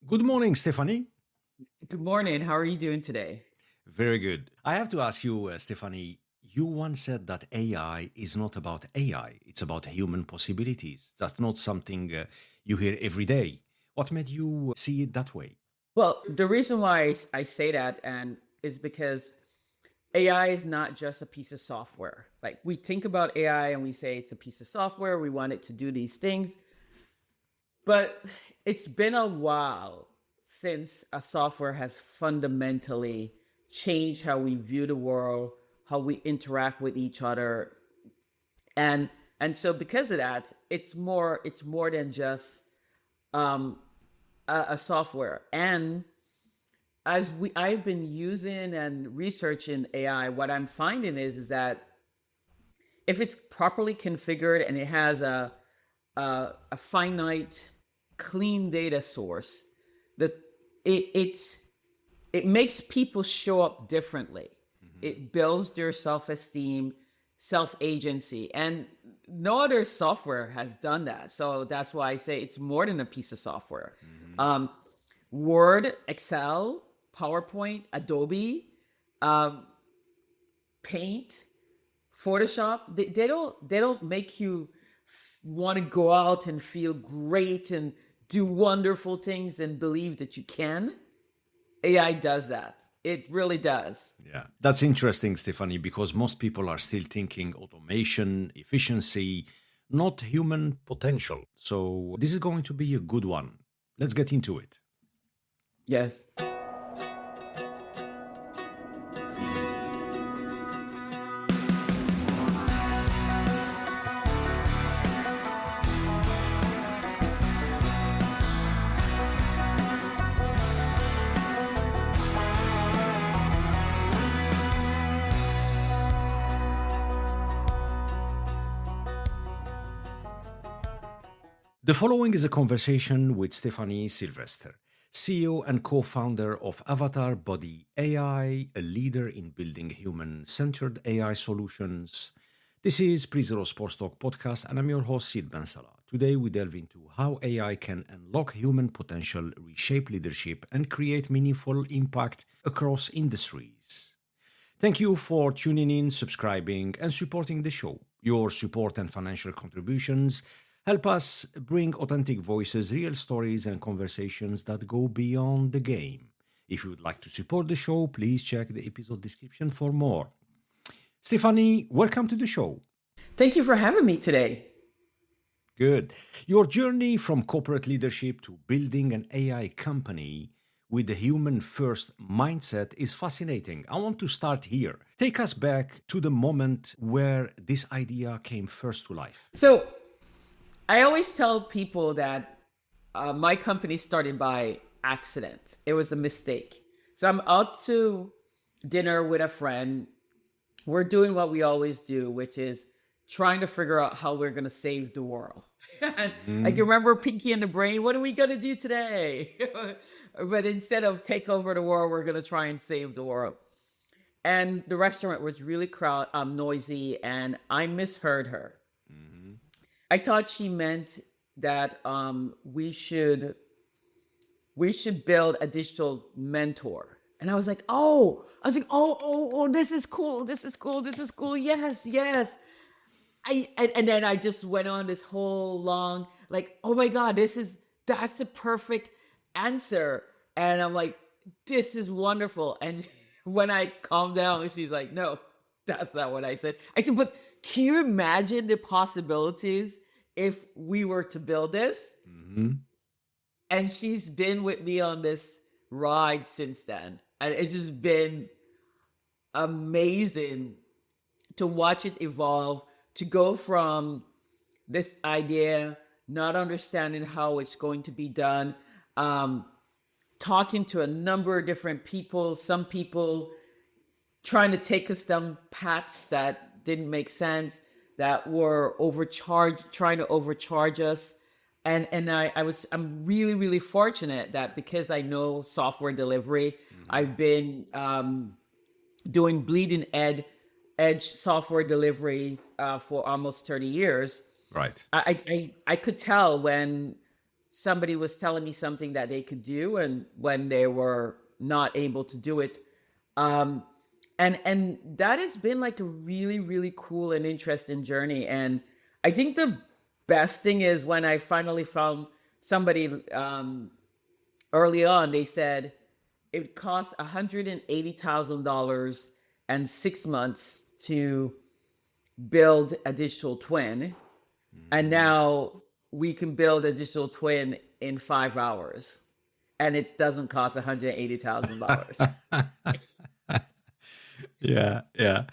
Good morning, Stephanie. Good morning. How are you doing today? Very good. I have to ask you, Stephanie, you once said that AI is not about AI, it's about human possibilities. That's not something you hear every day. What made you see it that way? Well, the reason why I say that and is because AI is not just a piece of software. Like we think about AI and we say it's a piece of software, we want it to do these things, but it's been a while since a software has fundamentally changed how we view the world, how we interact with each other. And so because of that, it's more than just um a software. And I've been using and researching AI, what I'm finding is that if it's properly configured and it has a finite, clean data source, that it it's it makes people show up differently. It builds their self-esteem, self-agency, and no other software has done that. So that's why I say it's more than a piece of software. Um, Word, Excel, PowerPoint, Adobe, um, Paint, Photoshop. They don't make you want to go out and feel great and do wonderful things and believe that you can. AI does that. It really does. Yeah, that's interesting, Stephanie, because most people are still thinking automation, efficiency, not human potential. So this is going to be a good one. Let's get into it. Yes. The following is a conversation with Stephanie Sylvestre, CEO and co founder of Avatar Body AI, a leader in building human centered AI solutions. This is Prezerosportstalk podcast, and I'm your host, Sid Bensalah. Today, we delve into how AI can unlock human potential, reshape leadership, and create meaningful impact across industries. Thank you for tuning in, subscribing, and supporting the show. Your support and financial contributions help us bring authentic voices, real stories, and conversations that go beyond the game. If you would like to support the show, please check the episode description for more. Stephanie, welcome to the show. Thank you for having me today. Good. Your journey from corporate leadership to building an AI company with the human first mindset is fascinating. I want to start here. Take us back to the moment where this idea came first to life. So I always tell people that my company started by accident. It was a mistake. So I'm out to dinner with a friend. We're doing what we always do, which is trying to figure out how we're going to save the world. And I can remember Pinky and the Brain. What are we going to do today? But instead of take over the world, we're going to try and save the world. And the restaurant was really noisy, and I misheard her. I thought she meant that we should build a digital mentor. And I was like, oh, this is cool. This is cool. This is cool. Yes, yes. And then I just went on this whole long, like, oh my God, that's the perfect answer. And I'm like, this is wonderful. And when I calmed down, she's like, no, that's not what I said. I said, but can you imagine the possibilities if we were to build this? And she's been with me on this ride since then. And it's just been amazing to watch it evolve, to go from this idea, not understanding how it's going to be done, talking to a number of different people, some people trying to take us down paths that didn't make sense, that were trying to overcharge us. And I'm really, really fortunate that because I know software delivery, I've been doing bleeding edge software delivery for almost 30 years. Right. I could tell when somebody was telling me something that they could do, and when they were not able to do it. And that has been like a really, really cool and interesting journey. And I think the best thing is when I finally found somebody early on, they said it costs $180,000 and 6 months to build a digital twin. And now we can build a digital twin in 5 hours, and it doesn't cost $180,000. Yeah, yeah.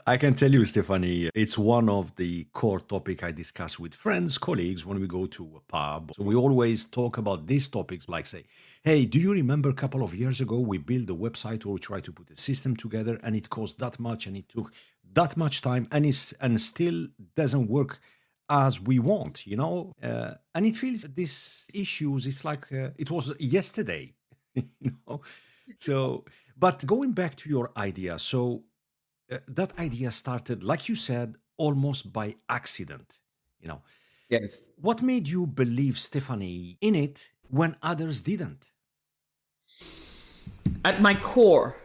I can tell you, Stephanie, it's one of the core topic I discuss with friends, colleagues when we go to a pub. So we always talk about these topics, like say, hey, do you remember a couple of years ago we built a website or we tried to put a system together and it cost that much and it took that much time and still doesn't work as we want, and it feels these issues, it's like it was yesterday, you know. So, but going back to your idea, so that idea started, like you said, almost by accident, you know. Yes. What made you believe, Stephanie, in it when others didn't? At my core,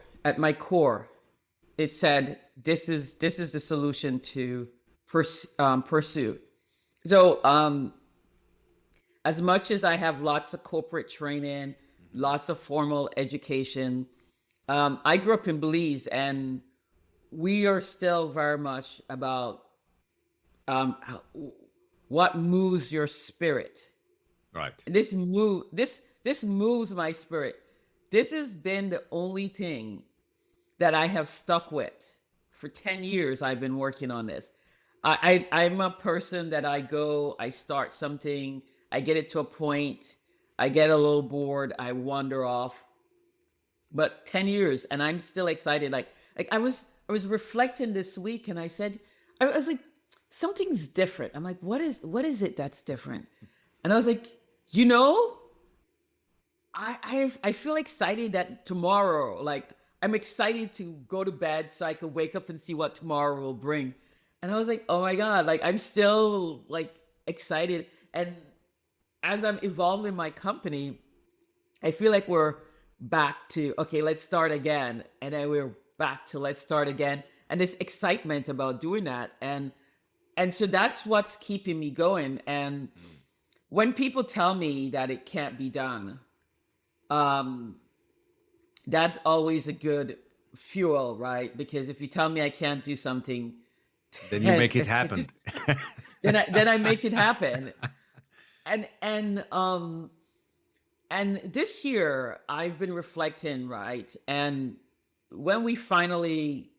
it said this is the solution to pursue. So, as much as I have lots of corporate training, lots of formal education, I grew up in Belize, and we are still very much about what moves your spirit. Right. This moves my spirit. This has been the only thing that I have stuck with for 10 years. I've been working on this. I'm a person that I start something, I get it to a point, I get a little bored, I wander off. But 10 years and I'm still excited. Like I was reflecting this week, and I was like, something's different. I'm like, what is it that's different? And I was like, I feel excited that tomorrow, like I'm excited to go to bed so I can wake up and see what tomorrow will bring. And I was like, oh my God, like I'm still like excited. And as I'm evolving my company, I feel like we're back to, okay, let's start again. And then we're back to let's start again. And this excitement about doing that. And so that's what's keeping me going. And when people tell me that it can't be done, that's always a good fuel, right? Because if you tell me I can't do something, then you make it happen. then I make it happen. And this year I've been reflecting, right? And when we finally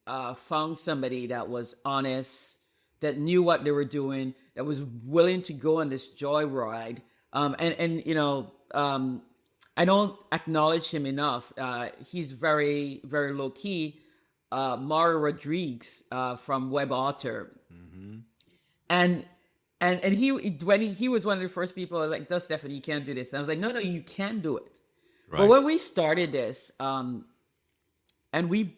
found somebody that was honest, that knew what they were doing, that was willing to go on this joyride, I don't acknowledge him enough. He's very, very low key. Mario Rodriguez from Web Author, and he when he was one of the first people like, "No, Stephanie, you can't do this." And I was like, "No, you can do it." Right. But when we started this, and we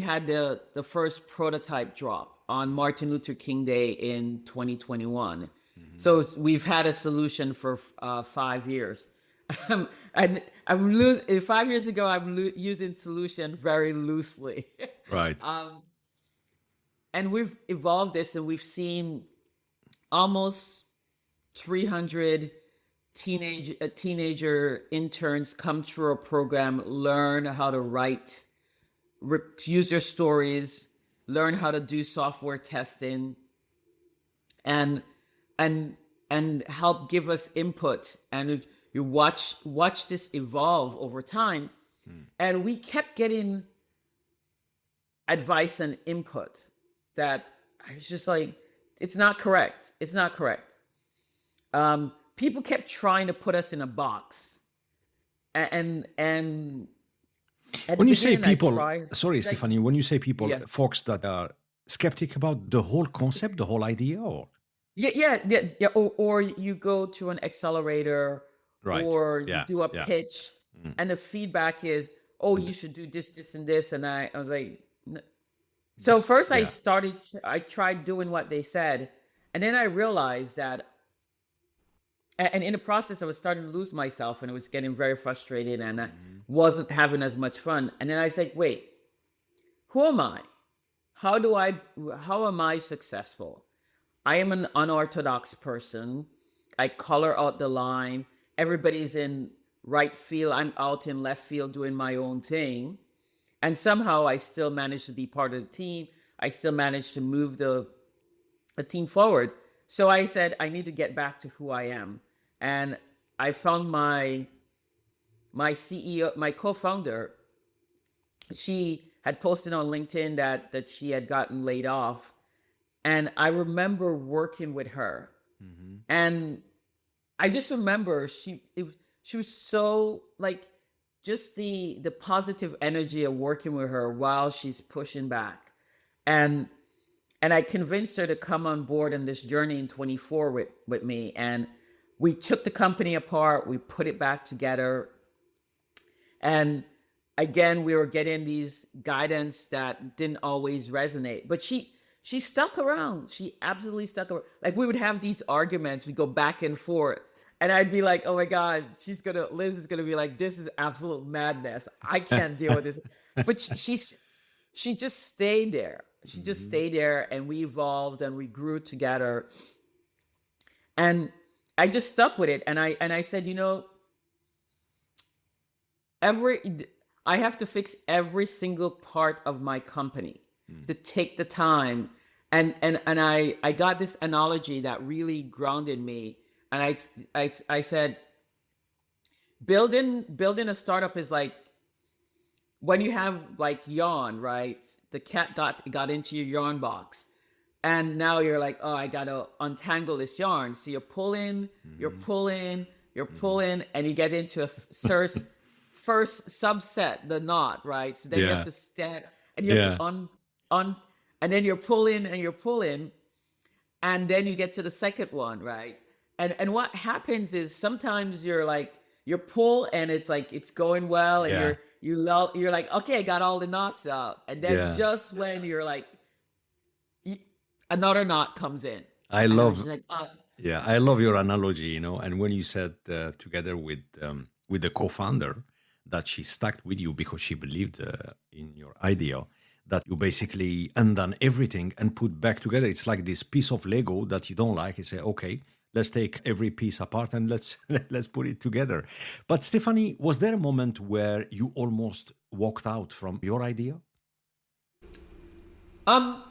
had the first prototype drop on Martin Luther King Day in 2021. So we've had a solution for 5 years. And in 5 years ago, I'm using solution very loosely. Right. And we've evolved this, and we've seen almost 300 teenager interns come through a program, learn how to write, use their stories, learn how to do software testing, and help give us input. And you watch this evolve over time. And we kept getting advice and input that I was just like, it's not correct. It's not correct. People kept trying to put us in a box. And when you say people, Stephanie, when you say people, folks that are skeptic about the whole concept, the whole idea, or? Yeah. Or you go to an accelerator, right, or you do a pitch, and the feedback is, oh, you should do this, and this. And I was like, no. So first I tried doing what they said. And then I realized that And in the process, I was starting to lose myself, and I was getting very frustrated, and I wasn't having as much fun. And then I said, wait, who am I? How am I successful? I am an unorthodox person. I color out the line. Everybody's in right field. I'm out in left field doing my own thing. And somehow I still managed to be part of the team. I still managed to move the team forward. So I said, I need to get back to who I am. And I found my CEO, my co-founder. She had posted on LinkedIn that she had gotten laid off. And I remember working with her. And I just remember she was so like, just the positive energy of working with her while she's pushing back. And I convinced her to come on board on this journey in 24 with me. And we took the company apart, we put it back together. And again, we were getting these guidance that didn't always resonate. But she stuck around. She absolutely stuck around. Like, we would have these arguments, we go back and forth. And I'd be like, oh my God, Liz is gonna be like, this is absolute madness. I can't deal with this. But she just stayed there. She just stayed there, and we evolved and we grew together. And I just stuck with it. And I said, I have to fix every single part of my company to take the time. And I got this analogy that really grounded me. And I said, building a startup is like when you have like yarn, right? The cat got into your yarn box, and now you're like, oh, I gotta untangle this yarn. So you're pulling, you're pulling, and you get into a first subset, the knot, right? So then you have to stand, and you have to and then you're pulling, and then you get to the second one, right? And what happens is sometimes you're pull, and it's like it's going well, and you're like, okay, I got all the knots out, and then just when you're like, another knot comes in. I love your analogy, and when you said together with the co-founder that she stuck with you because she believed in your idea, that you basically undone everything and put back together. It's like this piece of Lego that you don't like. You say, okay, let's take every piece apart and let's put it together. But Stephanie, was there a moment where you almost walked out from your idea? I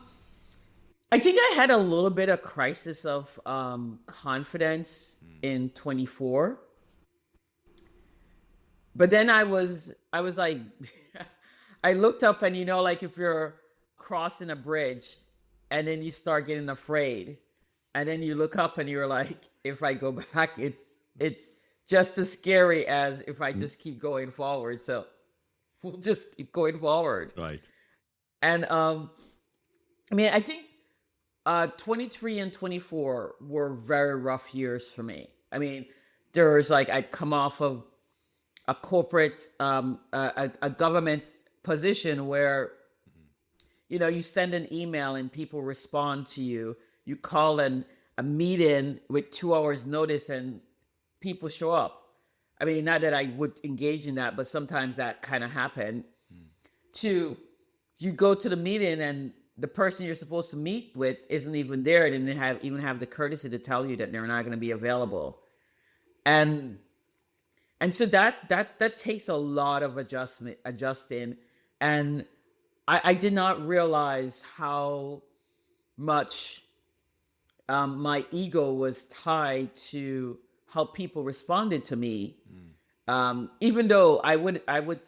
think I had a little bit of crisis of confidence in 24. But then I was like, I looked up, and like if you're crossing a bridge and then you start getting afraid, and then you look up and you're like, if I go back, it's just as scary as if I just keep going forward. So we'll just keep going forward. Right. And I think 23 and 24 were very rough years for me. There was like, I'd come off of a corporate, a government position where, you send an email and people respond to you. You call a meeting with 2 hours notice and people show up. Not that I would engage in that, but sometimes that kind of happened. You go to the meeting and the person you're supposed to meet with isn't even there, and didn't even have the courtesy to tell you that they're not going to be available. And so that takes a lot of adjusting. And I did not realize how much my ego was tied to how people responded to me. Even though I would,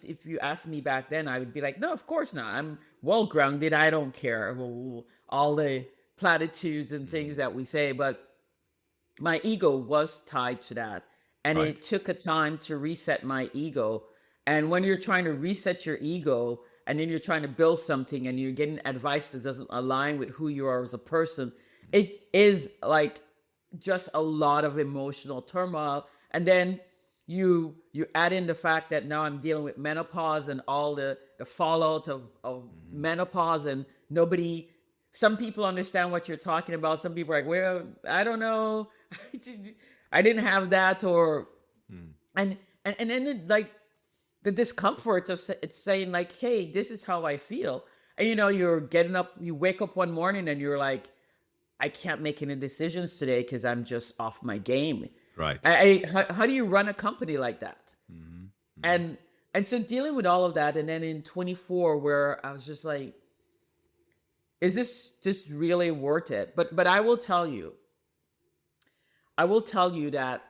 if you asked me back then, I would be like, no, of course not. I'm well grounded. I don't care. All the platitudes and things that we say, but my ego was tied to that. And it took a time to reset my ego. And when you're trying to reset your ego, and then you're trying to build something, and you're getting advice that doesn't align with who you are as a person, it is like just a lot of emotional turmoil. And then you add in the fact that now I'm dealing with menopause and all the fallout of menopause, and some people understand what you're talking about. Some people are like, well, I don't know. I didn't have that, or and then like the discomfort of it's saying like, hey, this is how I feel. And you're getting up, you wake up one morning and you're like, I can't make any decisions today because I'm just off my game. Right. How do you run a company like that? And so dealing with all of that, and then in 24, where I was just like, is this just really worth it? But I will tell you that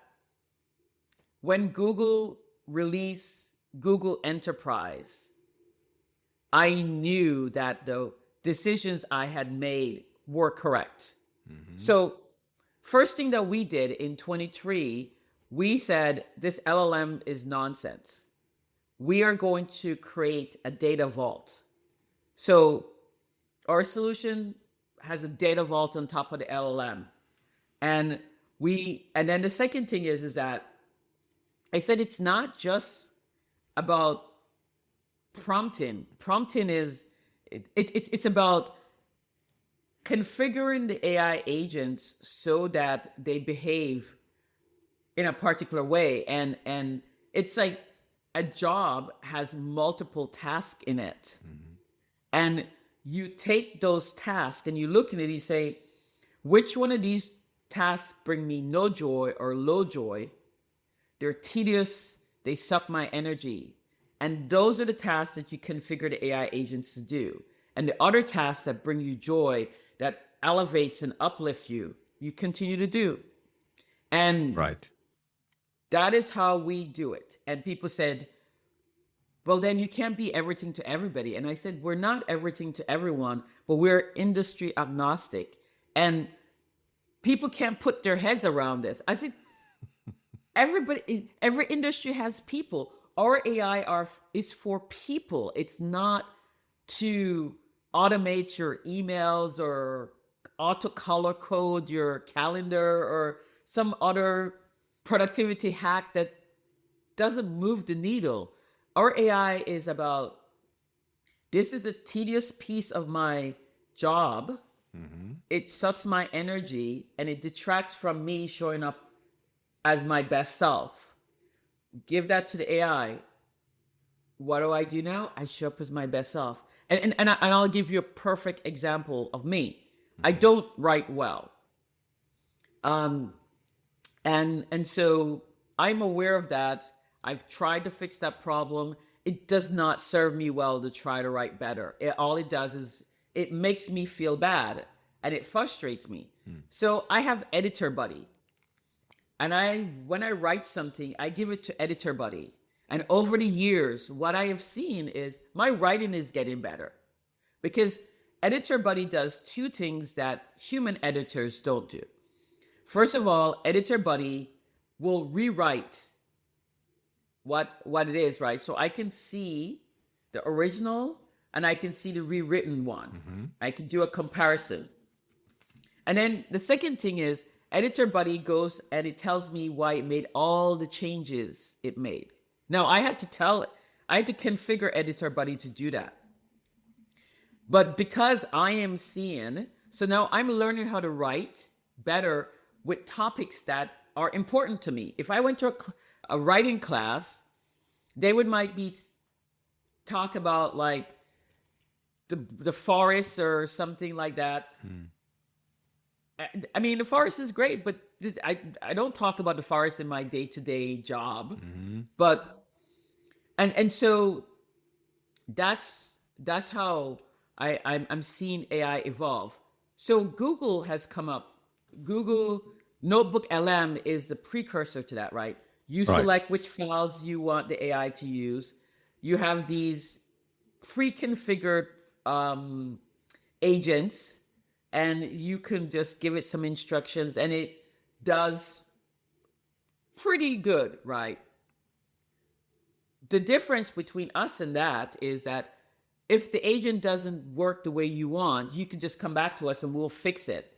when Google released Google Enterprise, I knew that the decisions I had made were correct. So first thing that we did in 23, we said this LLM is nonsense. We are going to create a data vault. So our solution has a data vault on top of the LLM. And then the second thing is that I said it's not just about prompting. Prompting is it's about configuring the AI agents so that they behave in a particular way. And it's like a job has multiple tasks in it. And you take those tasks and you look at it and you say, which one of these tasks bring me no joy or low joy? They're tedious, they suck my energy. And those are the tasks that you configure the AI agents to do. And the other tasks that bring you joy, that elevates and uplifts you, you continue to do. And right. That is how we do it. And people said, well, then you can't be everything to everybody. And I said, we're not everything to everyone, but we're industry agnostic. And people can't put their heads around this. I said, every industry has people. Our AI is for people. It's not to automate your emails or auto color code your calendar or some other productivity hack that doesn't move the needle. Our AI is about, this is a tedious piece of my job. It sucks my energy and it detracts from me showing up as my best self. Give that to the AI. What do I do now? I show up as my best self. And I'll give you a perfect example of me. I don't write well. And so I'm aware of that. I've tried to fix that problem. It does not serve me well to try to write better. All it does is it makes me feel bad and it frustrates me. So I have Editor Buddy. And when I write something, I give it to Editor Buddy. And over the years, what I have seen is my writing is getting better. Because Editor Buddy does two things that human editors don't do. First of all, Editor Buddy will rewrite what it is, right? So I can see the original and I can see the rewritten one. I can do a comparison. And then the second thing is Editor Buddy goes and it tells me why it made all the changes it made. Now I had to configure Editor Buddy to do that. But because I am seeing, so now I'm learning how to write better with topics that are important to me. If I went to a writing class, they might be talk about like the forest or something like that. I mean, the forest is great, but I don't talk about the forest in my day-to-day job. But and so that's how I'm seeing AI evolve. So Google has come up. Google Notebook LM is the precursor to that, right? You select which files you want the AI to use. You have these pre-configured agents, and you can just give it some instructions, and it does pretty good, right? The difference between us and that is that if the agent doesn't work the way you want, you can just come back to us and we'll fix it.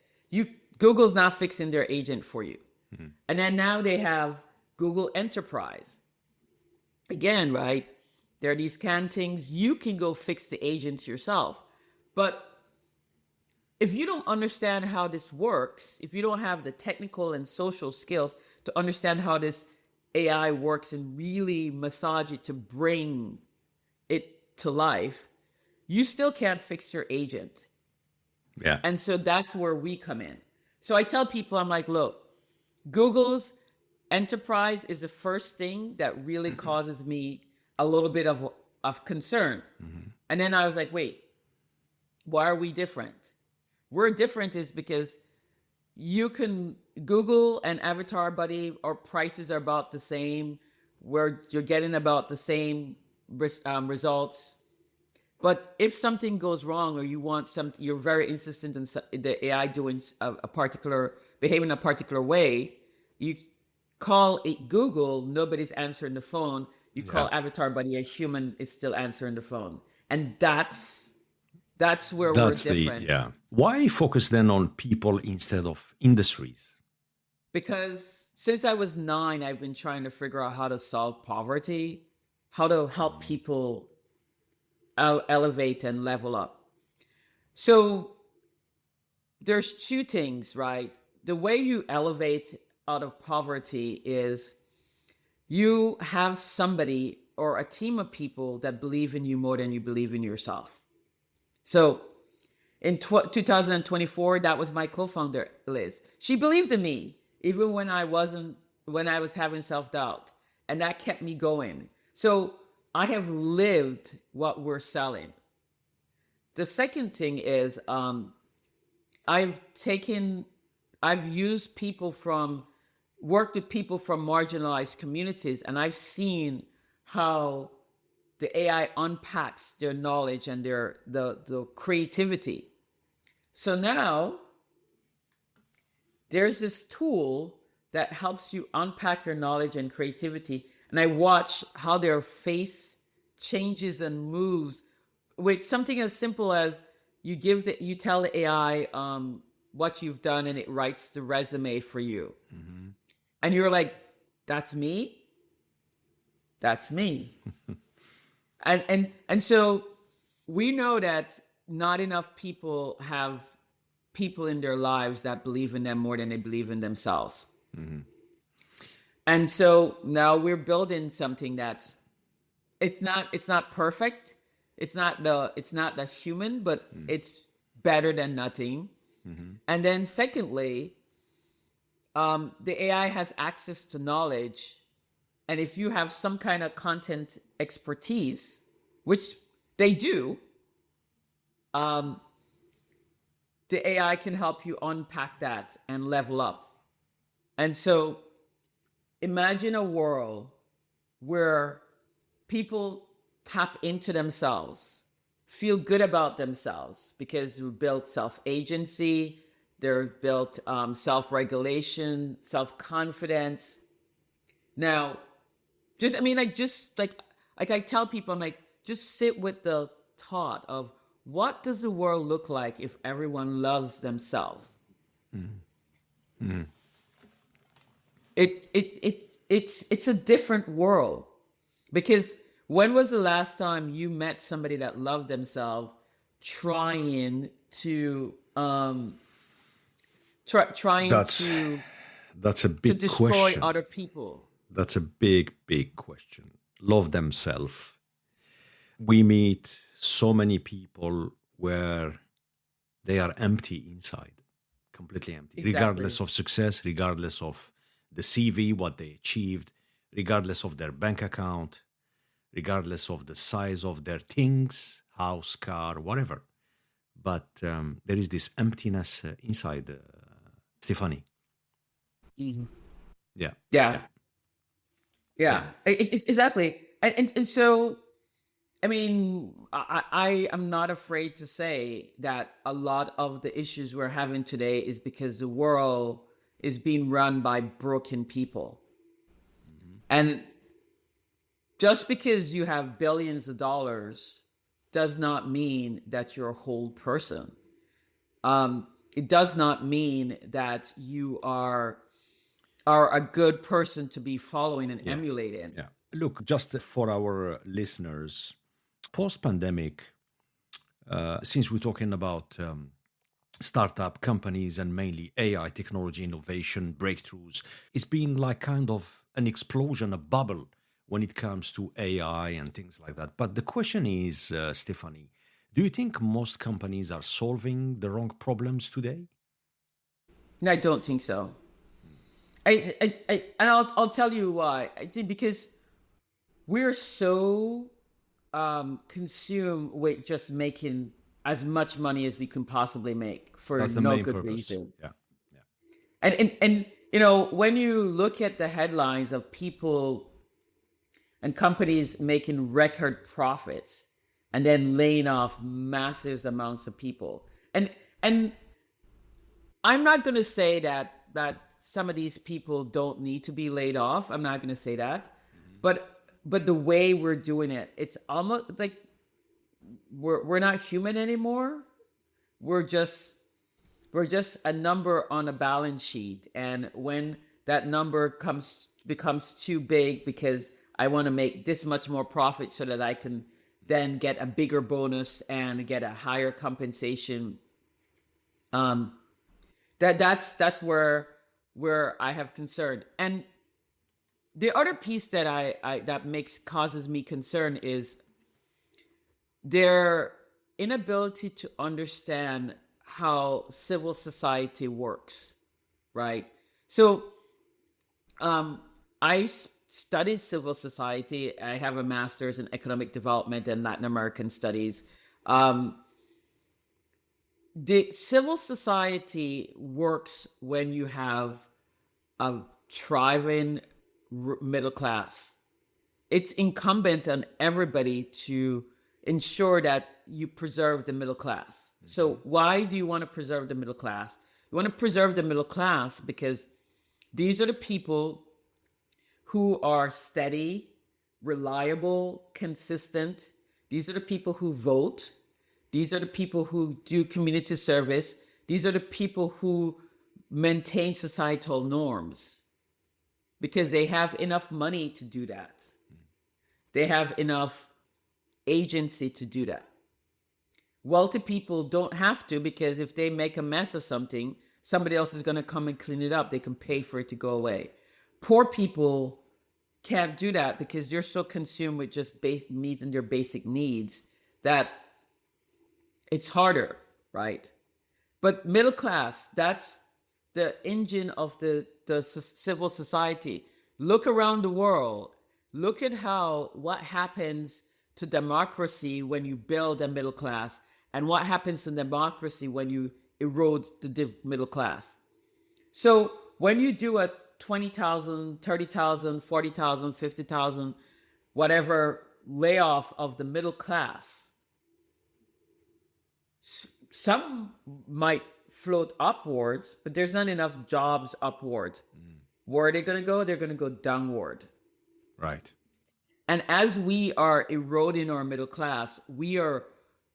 Google's not fixing their agent for you. And then now they have Google Enterprise. Again, right? There are these canned things. You can go fix the agents yourself. But if you don't understand how this works, if you don't have the technical and social skills to understand how this AI works and really massage it to bring it to life, you still can't fix your agent. Yeah. And so that's where we come in. So I tell people, I'm like, look, Google's enterprise is the first thing that really causes me a little bit of concern. And then I was like, wait, why are we different? We're different is because you can Google and Avatar Buddy, our prices are about the same, where you're getting about the same results. But if something goes wrong or you want something, you're very insistent in the AI doing behaving a particular way, you call it Google, nobody's answering the phone. You call Avatar Buddy, a human is still answering the phone. And that's where we're different. Why focus then on people instead of industries? Because since I was 9, I've been trying to figure out how to solve poverty, how to help people elevate and level up. So there's two things, right? The way you elevate out of poverty is you have somebody or a team of people that believe in you more than you believe in yourself. So in 2024, that was my co-founder, Liz. She believed in me, even when I was having self-doubt. And that kept me going. So I have lived what we're selling. The second thing is I've worked with people from marginalized communities, and I've seen how the AI unpacks their knowledge and the creativity. So now there's this tool that helps you unpack your knowledge and creativity. And I watch how their face changes and moves with something as simple as you tell the AI what you've done, and it writes the resume for you. Mm-hmm. And you're like, that's me? That's me. And so we know that not enough people have people in their lives that believe in them more than they believe in themselves. Mm-hmm. And so now we're building something that's it's not perfect. It's not the human, but it's better than nothing. Mm-hmm. And then secondly, the AI has access to knowledge. And if you have some kind of content expertise, which they do, the AI can help you unpack that and level up. And so imagine a world where people tap into themselves, feel good about themselves, because we built self-agency, they're built self-regulation, self-confidence. Now, I tell people, I'm like, just sit with the thought of what does the world look like if everyone loves themselves? Mm. Mm. It's a different world, because when was the last time you met somebody that loved themselves trying to that's a big destroy question. Other people? That's a big question. Love themselves. We meet so many people where they are empty inside, completely empty, exactly. Regardless of success, regardless of the CV, what they achieved, regardless of their bank account, regardless of the size of their things, house, car, whatever. But there is this emptiness inside, Stephanie. Mm-hmm. Yeah. Exactly. And so, I mean, I am not afraid to say that a lot of the issues we're having today is because the world is being run by broken people. Mm-hmm. And just because you have billions of dollars does not mean that you're a whole person. It does not mean that you are a good person to be following and emulating. Yeah. Look, just for our listeners, post-pandemic, since we're talking about startup companies and mainly AI technology innovation breakthroughs. It's been like kind of an explosion, a bubble when it comes to AI and things like that. But the question is, Stephanie, do you think most companies are solving the wrong problems today? I don't think so. And I'll tell you why. I think because we're so consumed with just making as much money as we can possibly make for That's the no main good purpose. reason. Yeah. Yeah. And you know, when you look at the headlines of people and companies making record profits and then laying off massive amounts of people, and I'm not going to say that some of these people don't need to be laid off. I'm not going to say that, but the way we're doing it, it's almost like we're not human anymore. We're just we're just a number on a balance sheet, and when that number becomes too big because I want to make this much more profit so that I can then get a bigger bonus and get a higher compensation. Um, that's where I have concern. And the other piece that I that makes causes me concern is their inability to understand how civil society works, right? So I studied civil society. I have a master's in economic development and Latin American studies. Um, the civil society works when you have a thriving middle class. It's incumbent on everybody to ensure that you preserve the middle class. So why do you want to preserve the middle class? You want to preserve the middle class because these are the people who are steady, reliable, consistent. These are the people who vote. These are the people who do community service. These are the people who maintain societal norms because they have enough money to do that. They have enough agency to do that. Wealthy people don't have to, because if they make a mess of something, somebody else is going to come and clean it up. They can pay for it to go away. Poor people can't do that because they're so consumed with just meeting their basic needs that it's harder, right? But middle class, that's the engine of the civil society. Look around the world. Look at what happens to democracy when you build a middle class, and what happens to democracy when you erode the middle class. So when you do a 20,000, 30,000, 40,000, 50,000, whatever layoff of the middle class, some might float upwards, but there's not enough jobs upwards. Where are they going to go? They're going to go downward. Right. And as we are eroding our middle class, we are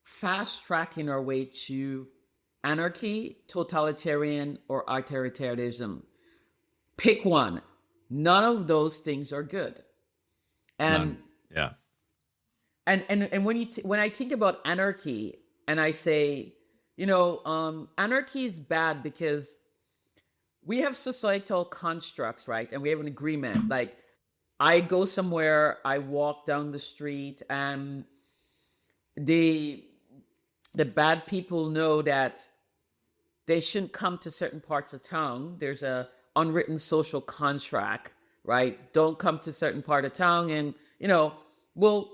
fast tracking our way to anarchy, totalitarian, or authoritarianism. Pick one. None of those things are good. And None. Yeah. and when I think about anarchy and I say, anarchy is bad because we have societal constructs, right? And we have an agreement. Like, I go somewhere, I walk down the street, and the bad people know that they shouldn't come to certain parts of town. There's a unwritten social contract, right? Don't come to certain part of town, and we'll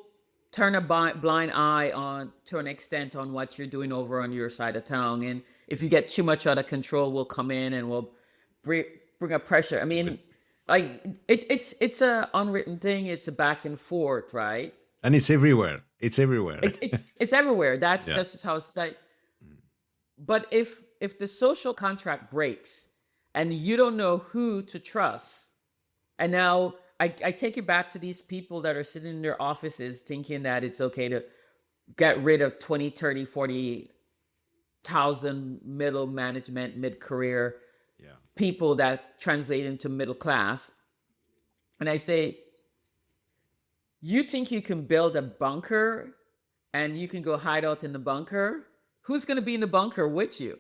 turn a blind eye on to an extent on what you're doing over on your side of town. And if you get too much out of control, we'll come in and we'll bring up pressure. I mean, like it's a unwritten thing. It's a back and forth, right? And it's everywhere. It's everywhere. It's everywhere. That's just how society. But if the social contract breaks and you don't know who to trust, and now I take it back to these people that are sitting in their offices thinking that it's okay to get rid of 20, 30, 40,000 middle management, mid-career people that translate into middle class. And I say, you think you can build a bunker and you can go hide out in the bunker? Who's going to be in the bunker with you?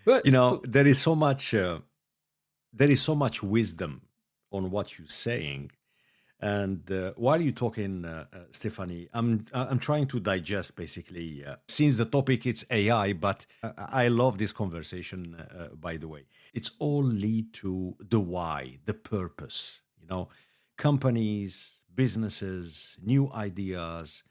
But There is so much wisdom on what you're saying. And while you're talking, Stephanie, I'm trying to digest basically, since the topic it's AI, but I love this conversation. By the way, it's all lead to the why, the purpose. Companies, businesses, new ideas.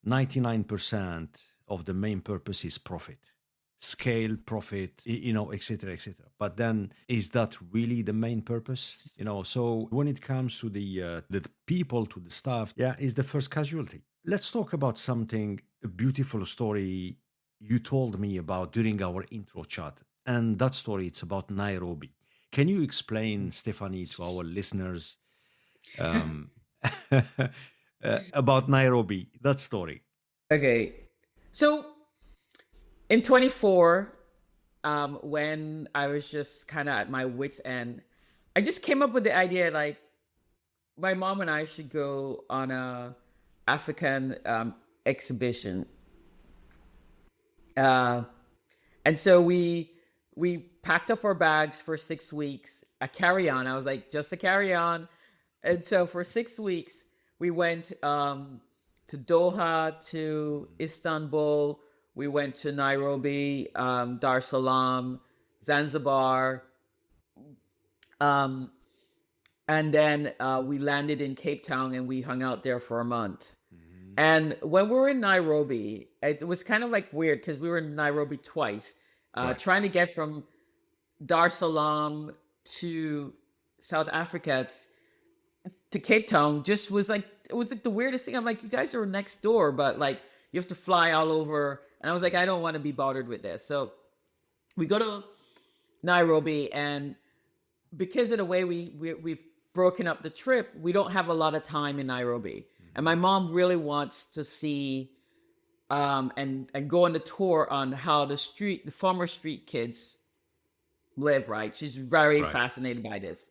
99% of the main purpose is profit, scale, profit, etc., etc. But then, is that really the main purpose? So when it comes to the people, to the staff, yeah, is the first casualty. Let's talk about something, a beautiful story you told me about during our intro chat, and that story, it's about Nairobi. Can you explain, Stephanie, to our listeners um, about Nairobi, that story? okay, so in 24, when I was just kind of at my wit's end, I just came up with the idea like my mom and I should go on a African exhibition. And so we packed up our bags for 6 weeks, a carry-on. I was like, just a carry-on. And so for 6 weeks, we went to Doha, to Istanbul. We went to Nairobi, Dar es Salaam, Zanzibar. And then we landed in Cape Town and we hung out there for a month. And when we were in Nairobi, it was kind of like weird because we were in Nairobi twice, trying to get from Dar es Salaam to South Africa to Cape Town. Just was like, it was like the weirdest thing. I'm like, you guys are next door, but like you have to fly all over. And I was like, I don't want to be bothered with this. So we go to Nairobi, and because of the way we've broken up the trip, we don't have a lot of time in Nairobi. And my mom really wants to see and go on the tour on how the former street kids live, right? She's very fascinated by this.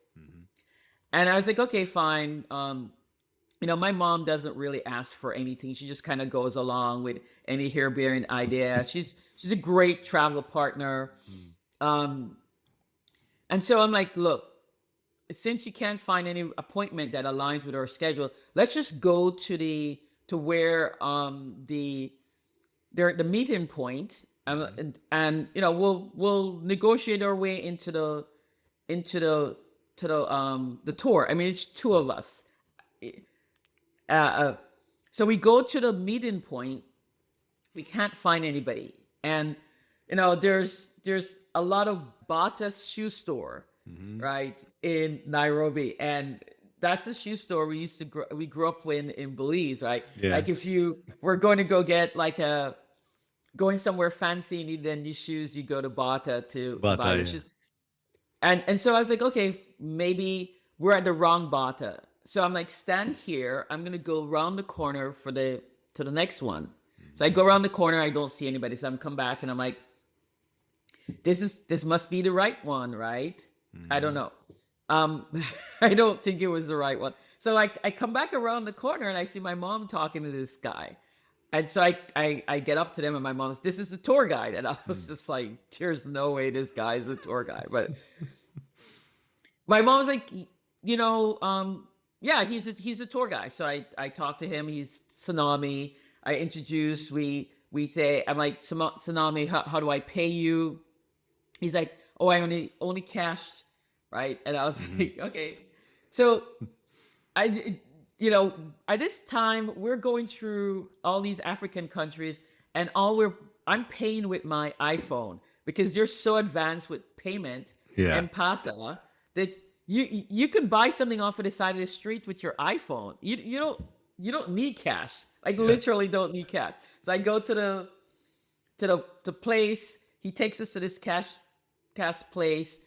And I was like, okay, fine. My mom doesn't really ask for anything. She just kind of goes along with any harebrained idea. She's a great travel partner. And so I'm like, look, since you can't find any appointment that aligns with our schedule, let's just go to where the meeting point, and we'll negotiate our way into the tour. I mean, it's two of us. So we go to the meeting point. We can't find anybody, and there's a lot of Bata shoe store, right, in Nairobi, and that's the shoe store we grew up in Belize, right? Yeah. Like if you were going to go get going somewhere fancy and you need new shoes, you go to Bata to buy your shoes. And so I was like, okay, maybe we're at the wrong Bata. So I'm like, stand here. I'm gonna go around the corner to the next one. So I go around the corner. I don't see anybody. So I'm come back and I'm like, this must be the right one, right? I don't know. I don't think it was the right one. So I come back around the corner and I see my mom talking to this guy. And so I get up to them and my mom says, this is the tour guide. And I was just like, there's no way this guy is the tour guide. But my mom was like, yeah, he's a tour guide. So I talked to him. He's Tsunami. I introduced, we say, I'm like, Tsunami, how do I pay you? He's like, oh, I only cash, right? And I was like, okay. So at this time we're going through all these African countries, and I'm paying with my iPhone because they're so advanced with payment and M-Pesa that you can buy something off of the side of the street with your iPhone. You don't need cash. Literally don't need cash. So I go to the place. He takes us to this cash place,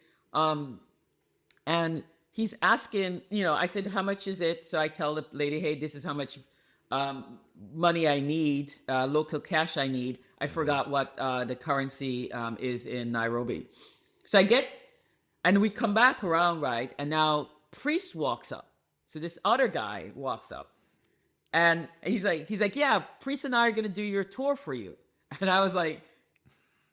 and he's asking, I said, how much is it? So I tell the lady, hey, this is how much money I need, local cash I need. I forgot what the currency is in Nairobi. So and we come back around, right? And now Priest walks up. So this other guy walks up. And he's like, yeah, Priest and I are going to do your tour for you. And I was like,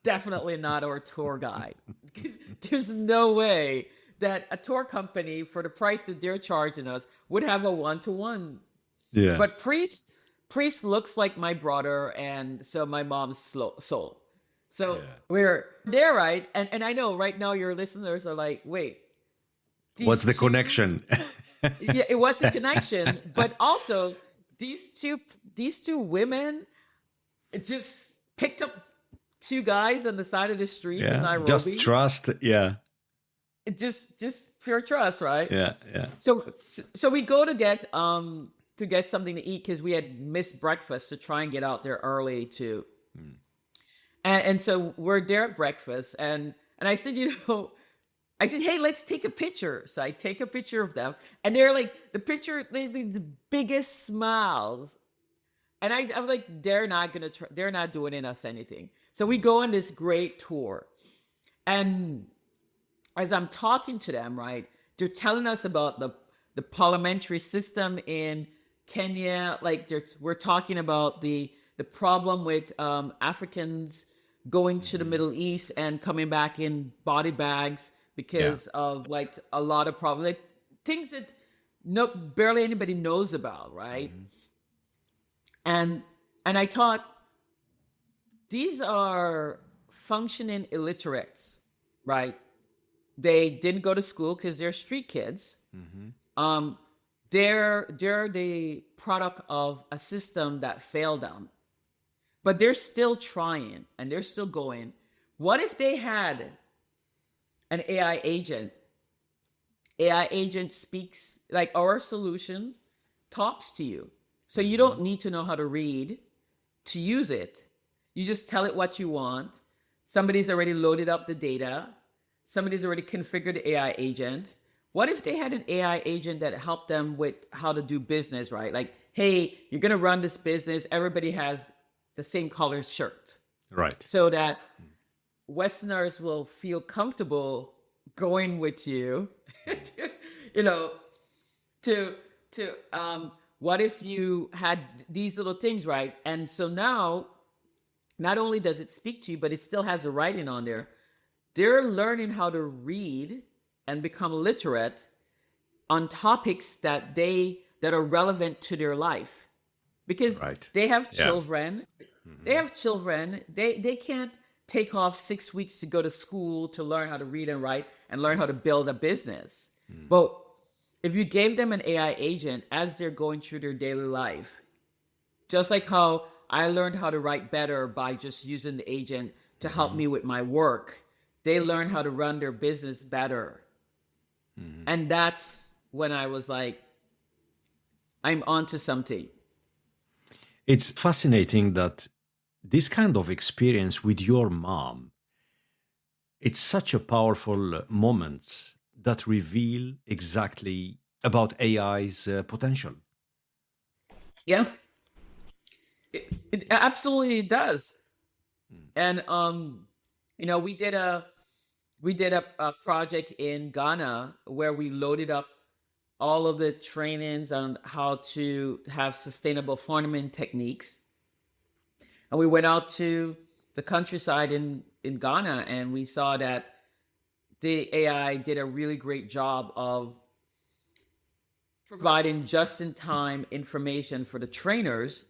definitely not our tour guide. Because there's no way that a tour company, for the price that they're charging us, would have a one-to-one. Yeah. But Priest looks like my brother, and so my mom's soul. So we're there, right? And I know right now your listeners are like, wait, what's the connection? Yeah, what's the connection? But also, these two women just picked up two guys on the side of the street in Nairobi. Just trust, It just pure trust, right? Yeah. So we go to get something to eat because we had missed breakfast to try and get out there early too. And so we're there at breakfast, and I said, I said, hey, let's take a picture. So I take a picture of them, and they're like, the biggest smiles. And I'm like, they're not doing us anything. So we go on this great tour. And as I'm talking to them, right, they're telling us about the parliamentary system in Kenya. Like we're talking about the problem with Africans going to the Middle East and coming back in body bags because of like a lot of problems, like things that barely anybody knows about, right? And I thought, these are functioning illiterates, right? They didn't go to school because they're street kids. They're the product of a system that failed them, but they're still trying and they're still going. What if they had an AI agent? AI agent speaks like our solution, talks to you. So you don't need to know how to read to use it. You just tell it what you want. Somebody's already loaded up the data. Somebody's already configured the AI agent. What if they had an AI agent that helped them with how to do business, right? Like, hey, you're going to run this business. Everybody has the same colored shirt. Right. So that Westerners will feel comfortable going with you, what if you had these little things, right? And so now, not only does it speak to you, but it still has a writing on there. They're learning how to read and become literate on topics that are relevant to their life, because they have children. They have children. They can't take off 6 weeks to go to school to learn how to read and write and learn how to build a business. But if you gave them an AI agent as they're going through their daily life, just like how I learned how to write better by just using the agent to help me with my work, they learn how to run their business better. And that's when I was like, I'm onto something. It's fascinating that this kind of experience with your mom, it's such a powerful moment that reveal exactly about AI's potential. Yeah, it absolutely does. And we did a project in Ghana where we loaded up all of the trainings on how to have sustainable farming techniques. And we went out to the countryside in Ghana, and we saw that the AI did a really great job of providing just-in-time information for the trainers,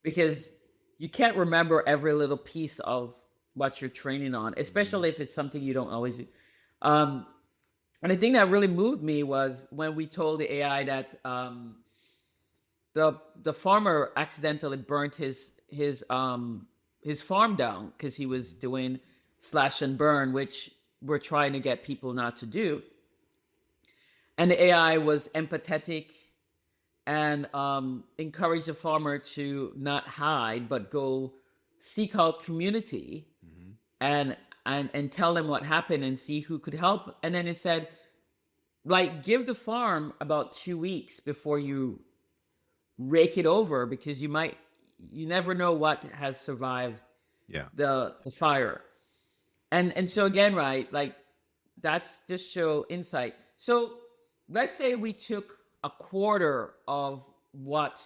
because you can't remember every little piece of what you're training on, especially if it's something you don't always do. And the thing that really moved me was when we told the AI that the farmer accidentally burnt his farm down because he was doing slash and burn, which we're trying to get people not to do. And the AI was empathetic and encouraged the farmer to not hide, but go seek out community and tell them what happened and see who could help. And then it said, like, give the farm about 2 weeks before you rake it over, because you never know what has survived the fire. And so again, right, like, that's just show insight. So let's say we took a quarter of what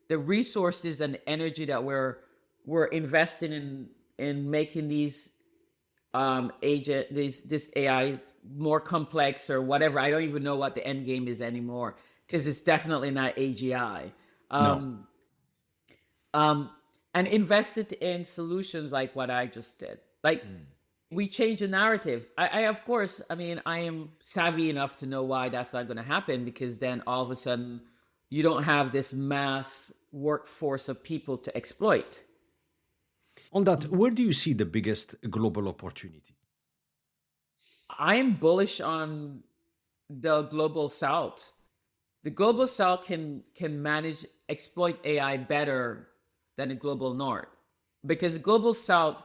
the resources and energy that we're investing in making these this AI more complex or whatever. I don't even know what the end game is anymore, because it's definitely not AGI. No. And invested in solutions like what I just did. Like, we change the narrative. I of course, I mean, I am savvy enough to know why that's not going to happen, because then all of a sudden you don't have this mass workforce of people to exploit. On that, where do you see the biggest global opportunity? I am bullish on the global south. The global south can manage, exploit AI better than the global north, because the global south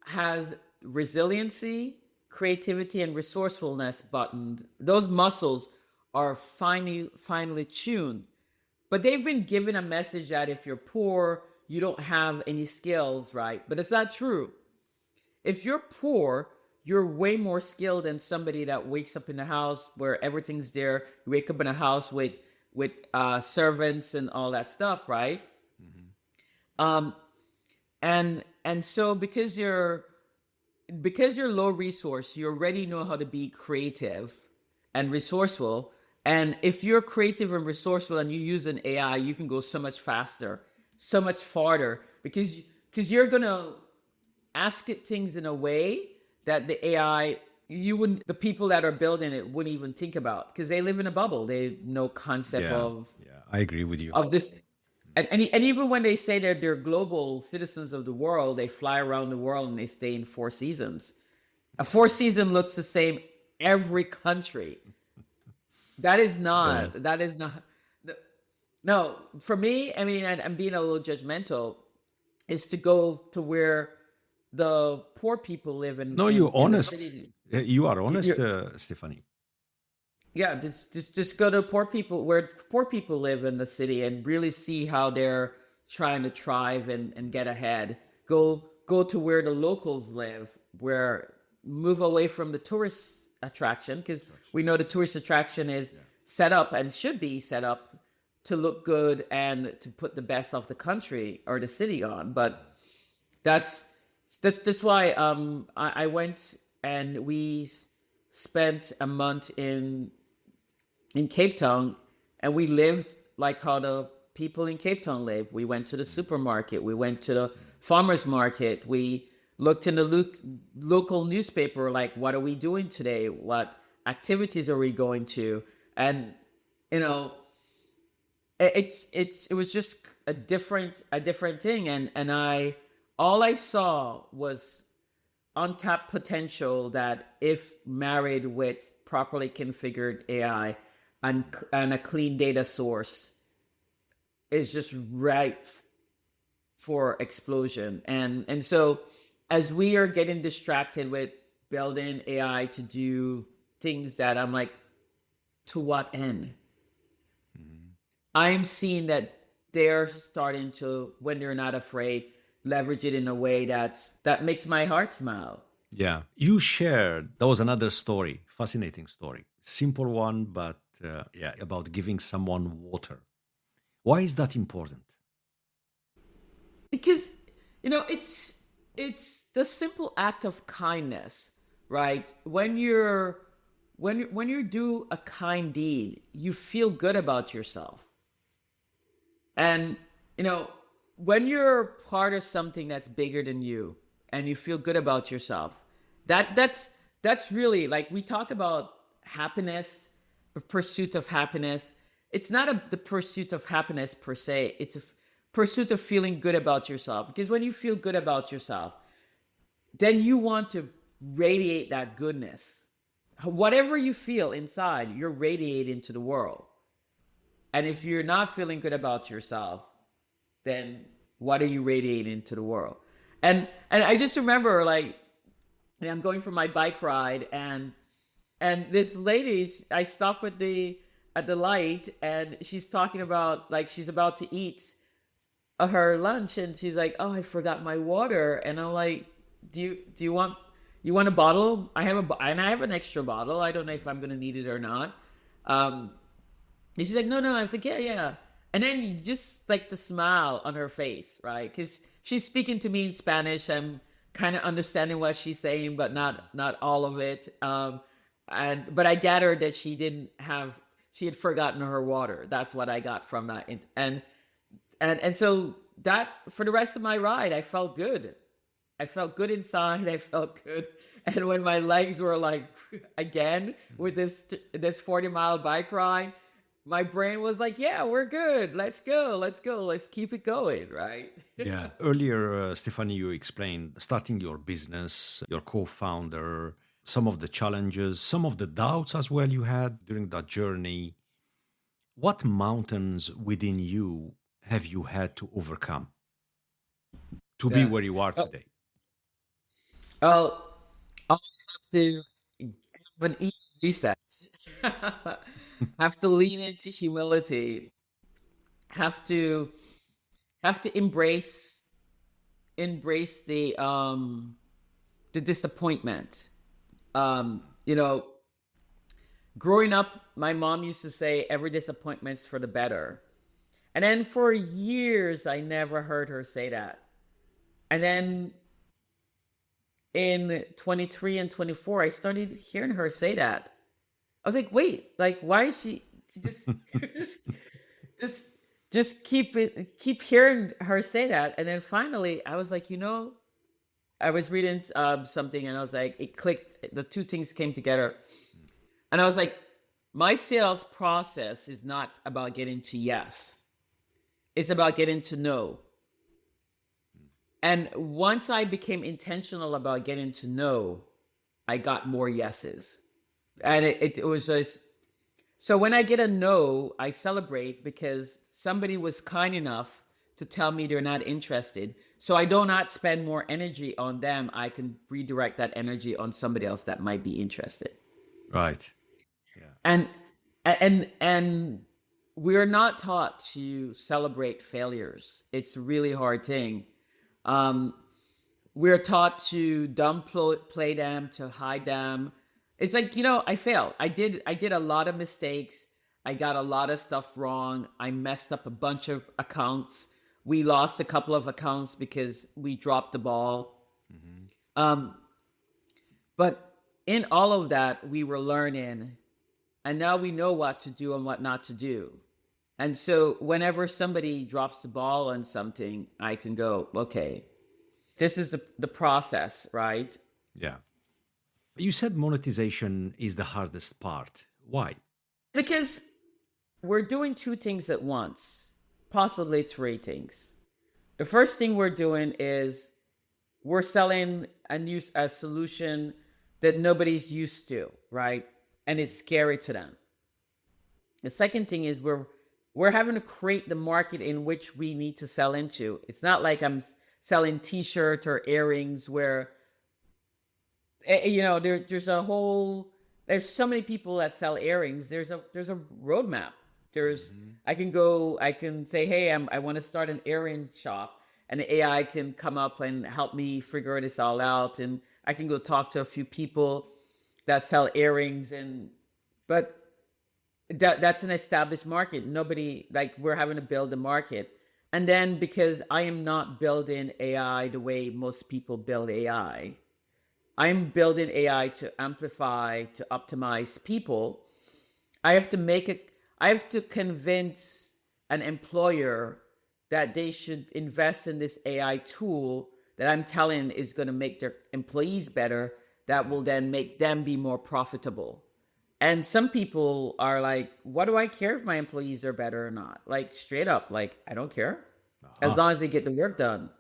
has resiliency, creativity, and resourcefulness buttoned. Those muscles are finely tuned. But they've been given a message that if you're poor, you don't have any skills, right? But it's not true. If you're poor, you're way more skilled than somebody that wakes up in a house where everything's there. You wake up in a house with servants and all that stuff, right? And so because you're low resource, you already know how to be creative and resourceful. And if you're creative and resourceful and you use an AI, you can go so much faster, so much farther, because you're gonna ask it things in a way that the AI, the people that are building it wouldn't even think about, because they live in a bubble. They have no concept I agree with you. of this. And even when they say that they're global citizens of the world, they fly around the world and they stay in 4 seasons. A 4 season looks the same every country. That is not. No, for me, I mean, I'm being a little judgmental, is to go to where the poor people live in. No, you're honest. City. You are honest, Stephanie. Yeah, just go to poor people, where poor people live in the city, and really see how they're trying to thrive and get ahead. Go to where the locals live, where move away from the tourist attraction, because we know the tourist attraction is set up and should be set up to look good and to put the best of the country or the city on. But that's why I went and we spent a month in Cape Town, and we lived like how the people in Cape Town live. We went to the supermarket, we went to the farmers market, we looked in the local newspaper, like, what are we doing today? What activities are we going to? And you know, it was just a different thing, and all I saw was untapped potential that, if married with properly configured AI and a clean data source, is just ripe for explosion. And so as we are getting distracted with building AI to do things that I'm like, to what end? I'm seeing that they're starting to, when they're not afraid, leverage it in a way that makes my heart smile. Yeah. You shared, that was another story, fascinating story. Simple one, but about giving someone water. Why is that important? Because, it's the simple act of kindness, right? When you do a kind deed, you feel good about yourself. And, when you're part of something that's bigger than you and you feel good about yourself, that's really, like, we talk about happiness, the pursuit of happiness. It's not the pursuit of happiness per se. It's a pursuit of feeling good about yourself. Because when you feel good about yourself, then you want to radiate that goodness. Whatever you feel inside, you're radiating to the world. And if you're not feeling good about yourself, then what are you radiating to the world? And I just remember, like, I'm going for my bike ride, and this lady, I stopped at the light, and she's talking about, like, she's about to eat her lunch, and she's like, "Oh, I forgot my water." And I'm like, "Do you want a bottle? I have an extra bottle. I don't know if I'm gonna need it or not." And she's like, "No." I was like, "Yeah." And then you just like the smile on her face, right? Because she's speaking to me in Spanish. I'm kind of understanding what she's saying, but not all of it. But I gathered that she had forgotten her water. That's what I got from that. And so that for the rest of my ride, I felt good. I felt good inside. I felt good. And when my legs were like, again, with this 40-mile bike ride, my brain was like, yeah, we're good. Let's go. Let's keep it going, right? Yeah. Earlier, Stephanie, you explained starting your business, your co-founder, some of the challenges, some of the doubts as well you had during that journey. What mountains within you have you had to overcome to be where you are today? Well, I always have to have an ego reset. Have to lean into humility. Have to embrace the disappointment. You know, growing up, my mom used to say every disappointment's for the better. And then for years I never heard her say that. And then in 23 and 24, I started hearing her say that. I was like, wait, like, why is she just just keep hearing her say that. And then finally I was like, I was reading something and I was like, it clicked. The two things came together. And I was like, my sales process is not about getting to yes. It's about getting to no. And once I became intentional about getting to know, I got more yeses. And it was just, so when I get a no, I celebrate because somebody was kind enough to tell me they're not interested. So I do not spend more energy on them. I can redirect that energy on somebody else that might be interested. Right. Yeah. And we're not taught to celebrate failures. It's a really hard thing. We're taught to downplay them, to hide them. It's like, I failed. I did a lot of mistakes. I got a lot of stuff wrong. I messed up a bunch of accounts. We lost a couple of accounts because we dropped the ball. Mm-hmm. But in all of that, we were learning. And now we know what to do and what not to do. And so whenever somebody drops the ball on something, I can go, okay, this is the process, right? Yeah. You said monetization is the hardest part. Why? Because we're doing two things at once, possibly three things. The first thing we're doing is we're selling a solution that nobody's used to, right? And it's scary to them. The second thing is we're having to create the market in which we need to sell into. It's not like I'm selling t-shirts or earrings where, there's so many people that sell earrings. There's a roadmap. I can say, hey, I want to start an earring shop, and the AI can come up and help me figure this all out. And I can go talk to a few people that sell earrings, but that's an established market. We're having to build a market. And then because I am not building AI the way most people build AI, I'm building AI to amplify, to optimize people. I have to convince an employer that they should invest in this AI tool that I'm telling is going to make their employees better, that will then make them be more profitable. And some people are like, what do I care if my employees are better or not? Like, straight up, like, I don't care. As long as they get the work done.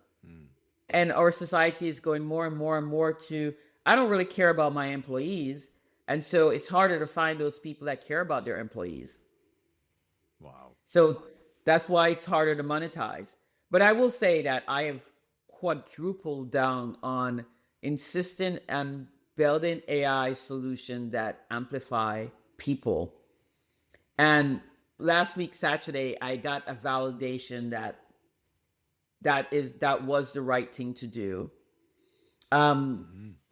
And our society is going more and more and more to, I don't really care about my employees. And so it's harder to find those people that care about their employees. Wow. So that's why it's harder to monetize. But I will say that I have quadrupled down on insisting and building AI solutions that amplify people. And last week, Saturday, I got a validation that was the right thing to do.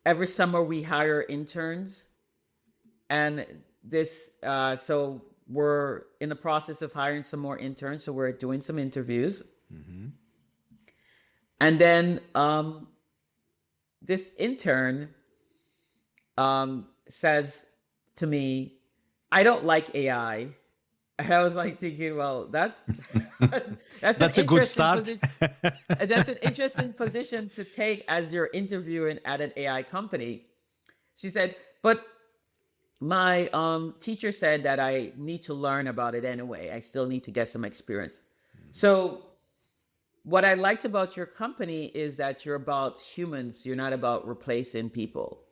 Every summer we hire interns, and so we're in the process of hiring some more interns, so we're doing some interviews. And then this intern says to me, "I don't like AI." And I was like thinking, well, that's That's a good start. That's an interesting position to take as you're interviewing at an AI company. She said, but my teacher said that I need to learn about it anyway. I still need to get some experience. So what I liked about your company is that you're about humans. You're not about replacing people.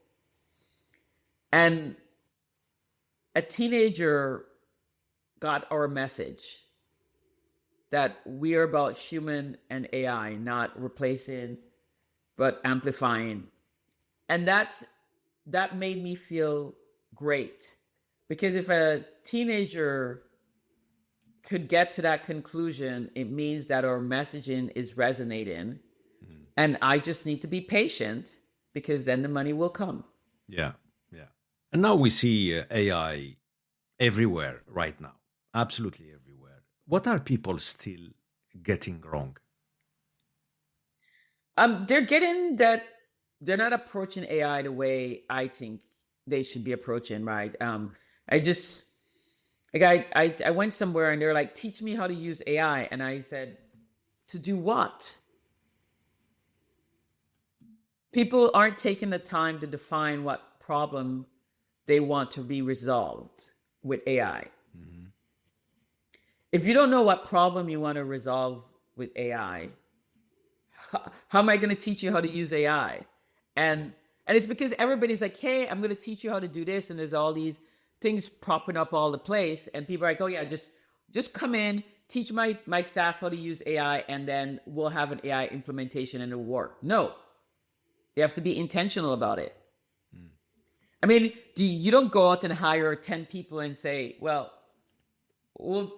And a teenager got our message that we are about human and AI, not replacing, but amplifying. And that made me feel great, because if a teenager could get to that conclusion, it means that our messaging is resonating. And I just need to be patient, because then the money will come. Yeah. And now we see AI everywhere right now. Absolutely everywhere. What are people still getting wrong? They're getting that they're not approaching AI the way I think they should be approaching, right? I went somewhere and they're like, teach me how to use AI. And I said, to do what? People aren't taking the time to define what problem they want to be resolved with AI. If you don't know what problem you want to resolve with AI, how am I going to teach you how to use AI? And it's because everybody's like, hey, I'm going to teach you how to do this. And there's all these things popping up all the place. And people are like, oh yeah, just come in, teach my staff how to use AI, and then we'll have an AI implementation and it'll work. No, you have to be intentional about it. I mean, you don't go out and hire 10 people and say, well, we'll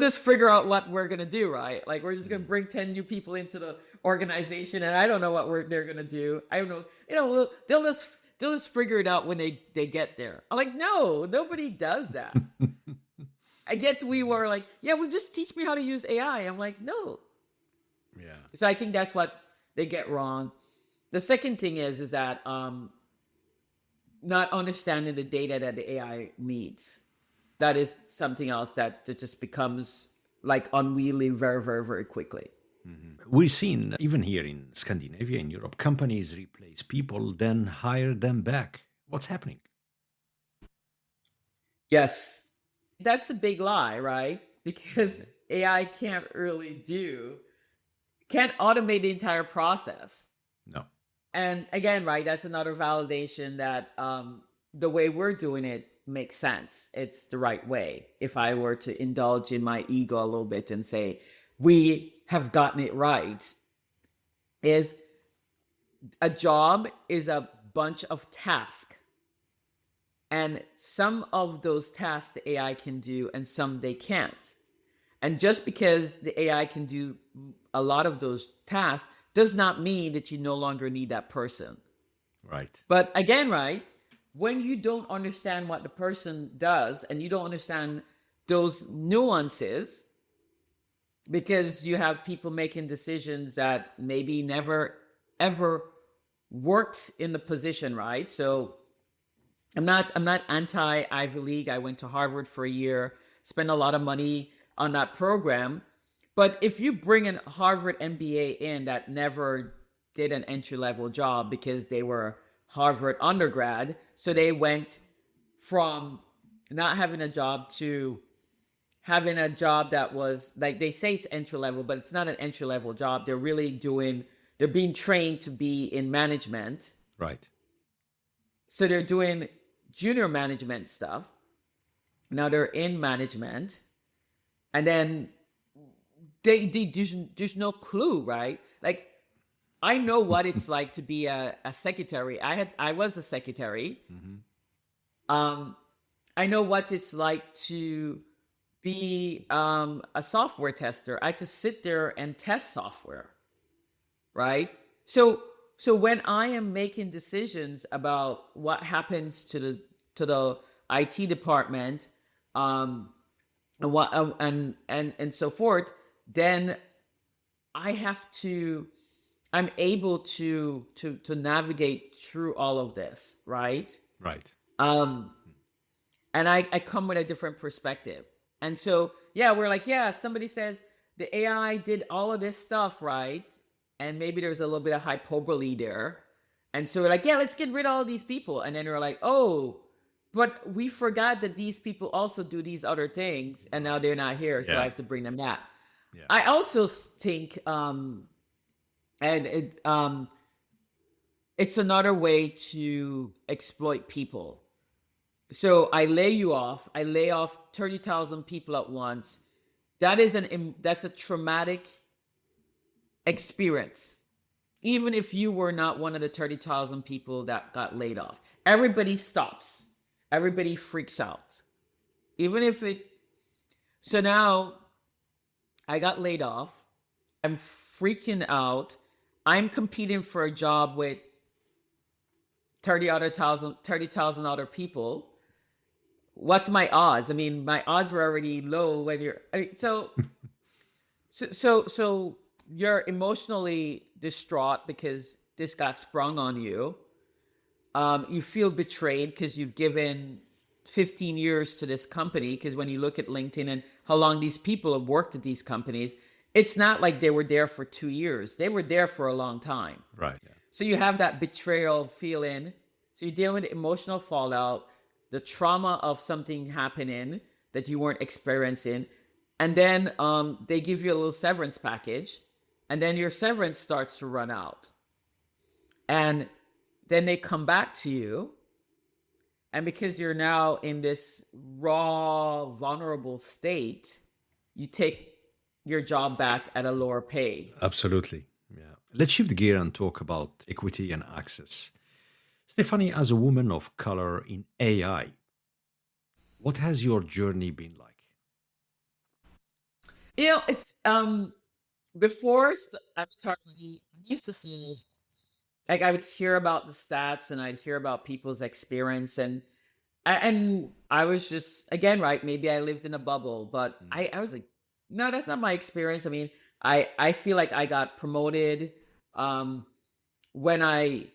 just figure out what we're going to do, right? Like, we're just going to bring 10 new people into the organization, and I don't know what they're going to do. I don't know. They'll just figure it out when they get there. I'm like, no, nobody does that. I get we were like, yeah, well, just teach me how to use AI. I'm like, no. Yeah. So I think that's what they get wrong. The second thing is that not understanding the data that the AI needs. That is something else that just becomes like unwieldy very, very, very quickly. We've seen, even here in Scandinavia, in Europe, companies replace people, then hire them back. What's happening? Yes. That's a big lie, right? Because AI can't automate the entire process. No. And again, right, that's another validation that the way we're doing it makes sense. It's the right way. If I were to indulge in my ego a little bit and say, we have gotten it right, is a job is a bunch of tasks. And some of those tasks the AI can do and some they can't. And just because the AI can do a lot of those tasks does not mean that you no longer need that person. Right. But again, right, when you don't understand what the person does and you don't understand those nuances, because you have people making decisions that maybe never, ever worked in the position, right? So I'm not anti-Ivy League. I went to Harvard for a year, spent a lot of money on that program. But if you bring an Harvard MBA in that never did an entry-level job because they were Harvard undergrad, so they went from not having a job to having a job that was, like, they say it's entry-level, but it's not an entry-level job. They're being trained to be in management. Right. So they're doing junior management stuff. Now they're in management. And then there's no clue, right? Like, I know what it's like to be a secretary. I was a secretary. I know what it's like to be a software tester. I had to sit there and test software, right? So when I am making decisions about what happens to the IT department, and what and so forth, then I have to I'm able to navigate through all of this, right? Right. Um and I come with a different perspective. And so yeah, we're like, yeah, somebody says the AI did all of this stuff, right? And maybe there's a little bit of hyperbole there. And so we're like, yeah, let's get rid of all these people. And then we're like, oh, but we forgot that these people also do these other things, and now they're not here, so I Yeah. have to bring them back. Yeah. I also think, and it's another way to exploit people. So I lay you off. I lay off 30,000 people at once. That's a traumatic experience. Even if you were not one of the 30,000 people that got laid off, everybody stops. Everybody freaks out. Even if it. So now I got laid off. I'm freaking out. I'm competing for a job with 30,000 other people. What's my odds? I mean, my odds were already low when you're. So you're emotionally distraught because this got sprung on you. You feel betrayed because you've given 15 years to this company. Because when you look at LinkedIn and how long these people have worked at these companies, it's not like they were there for 2 years. They were there for a long time. Right. Yeah. So you have that betrayal feeling. So you're dealing with emotional fallout, the trauma of something happening that you weren't experiencing. And then they give you a little severance package. And then your severance starts to run out. And then they come back to you. And because you're now in this raw, vulnerable state, you take your job back at a lower pay. Absolutely. Yeah. Let's shift gear and talk about equity and access. Stephanie, as a woman of color in AI, what has your journey been like? It's before Avatar, I used to see, like, I would hear about the stats and I'd hear about people's experience, and I was just, again, right, maybe I lived in a bubble, but I was like, no, that's not my experience. I mean, I feel like I got promoted when I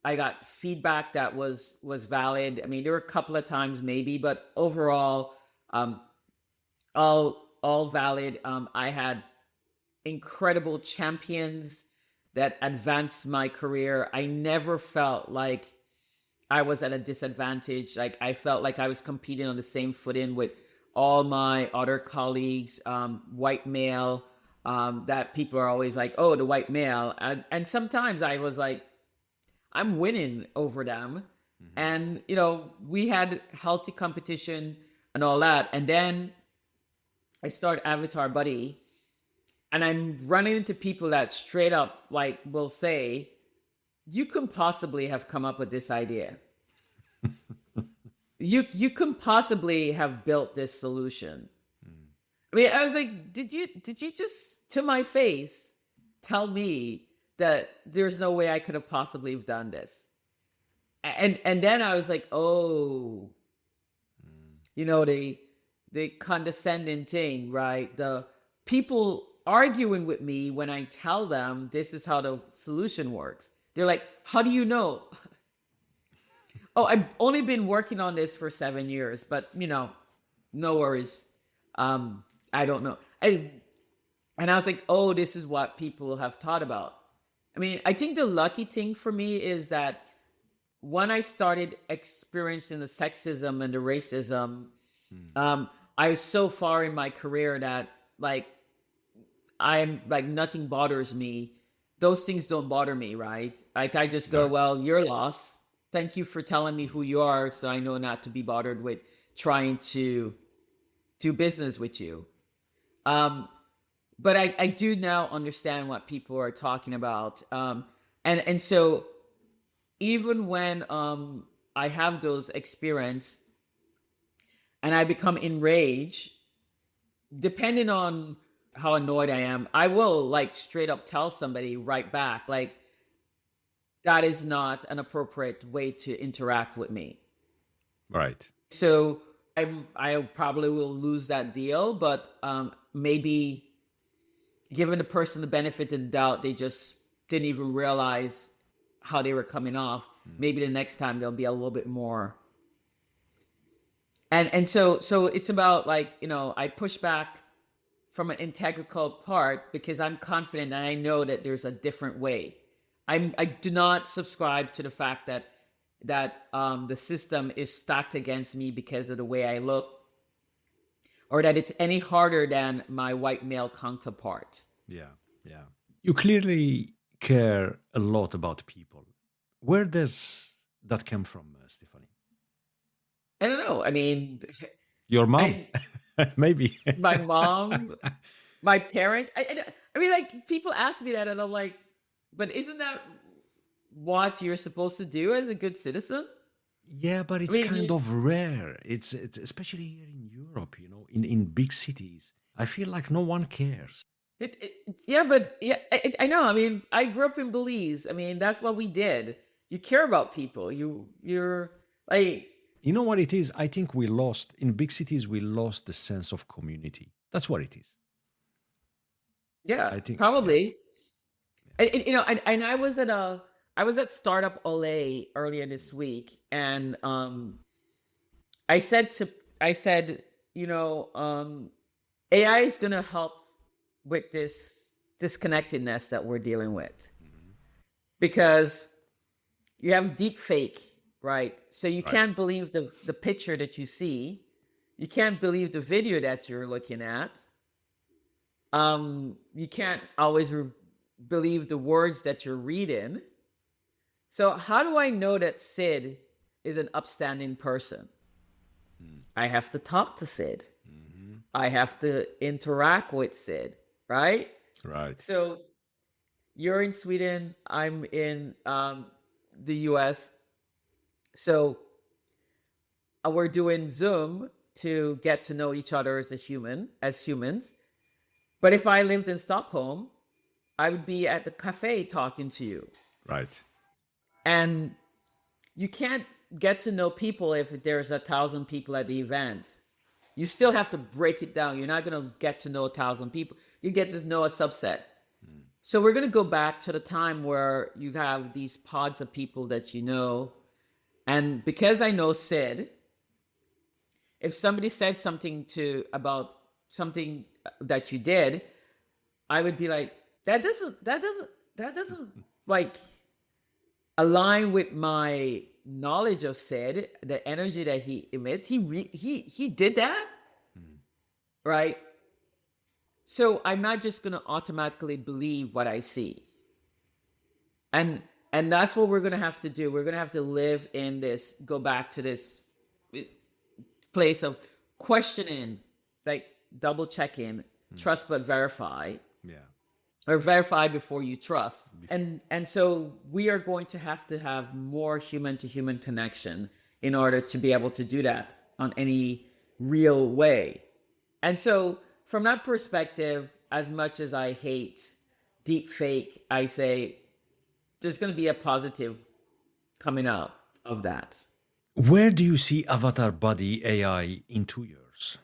got feedback that was valid. I mean, there were a couple of times maybe, but overall, all valid. I had incredible champions that advanced my career. I never felt like I was at a disadvantage. Like, I felt like I was competing on the same footing with all my other colleagues, white male, that people are always like, oh, the white male. And sometimes I was like, I'm winning over them. Mm-hmm. And, we had healthy competition and all that. And then I start Avatar Buddy, and I'm running into people that straight up like will say, you couldn't possibly have come up with this idea. you couldn't possibly have built this solution. I mean, I was like, did you just to my face tell me that there's no way I could have possibly have done this? And then I was like, oh, the condescending thing, right? The people arguing with me when I tell them this is how the solution works. They're like, how do you know? Oh, I've only been working on this for 7 years, but no worries. I don't know. And I was like, oh, this is what people have thought about. I mean, I think the lucky thing for me is that when I started experiencing the sexism and the racism, I was so far in my career that I'm like, nothing bothers me. Those things don't bother me, right? Like, I just go, well, your loss. Thank you for telling me who you are, so I know not to be bothered with trying to do business with you. But I do now understand what people are talking about. And so even when I have those experience and I become enraged, depending on how annoyed I am, I will like straight up tell somebody right back, like, that is not an appropriate way to interact with me. Right. So I probably will lose that deal, but maybe giving the person the benefit of the doubt, they just didn't even realize how they were coming off. Maybe the next time they'll be a little bit more. And so it's about like, I push back from an integral part because I'm confident and I know that there's a different way. I do not subscribe to the fact that the system is stacked against me because of the way I look, or that it's any harder than my white male counterpart. Yeah. You clearly care a lot about people. Where does that come from, Stephanie? I don't know. I mean, your mom, maybe. My mom, my parents. I mean, like, people ask me that, and I'm like, but isn't that what you're supposed to do as a good citizen? Yeah, but it's kind of rare. It's especially here in Europe, in big cities. I feel like no one cares. I know. I mean, I grew up in Belize. I mean, that's what we did. You care about people. You're like... You know what it is? I think in big cities, we lost the sense of community. That's what it is. Yeah, I think probably. Yeah. And I was at Startup Olé earlier this week, and I said, AI is going to help with this disconnectedness that we're dealing with, because you have deepfake, right? So you can't believe the picture that you see. You can't believe the video that you're looking at. You can't always believe the words that you're reading. So how do I know that Sid is an upstanding person? I have to talk to Sid. I have to interact with Sid, right? Right. So you're in Sweden, I'm in the US. So we're doing Zoom to get to know each other as humans. But if I lived in Stockholm, I would be at the cafe talking to you. Right. And you can't get to know people if there's 1,000 people at the event. You still have to break it down. You're not going to get to know 1,000 people. You get to know a subset. So we're going to go back to the time where you have these pods of people that you know. And because I know Sid, if somebody said something about something that you did, I would be like, that doesn't like align with my knowledge of Sid, the energy that he emits. He did that, right? So I'm not just gonna automatically believe what I see, and that's what we're gonna have to do. We're gonna have to live in this, go back to this place of questioning, like double checking, trust but verify. Yeah. Or verify before you trust. And so we are going to have more human to human connection in order to be able to do that on any real way. And so from that perspective, as much as I hate deepfake, I say there's going to be a positive coming out of that. Where do you see avatar body AI in 2 years?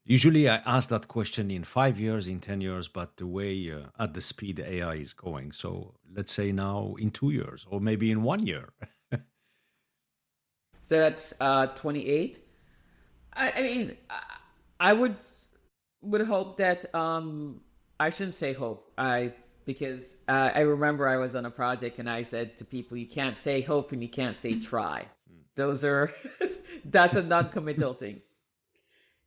Usually I ask that question in 5 years, in 10 years, but the way at the speed AI is going. So let's say now in 2 years, or maybe in 1 year. So that's 28. I mean, I would hope that, I shouldn't say hope, because I remember I was on a project and I said to people, you can't say hope and you can't say try. That's a non-committal thing.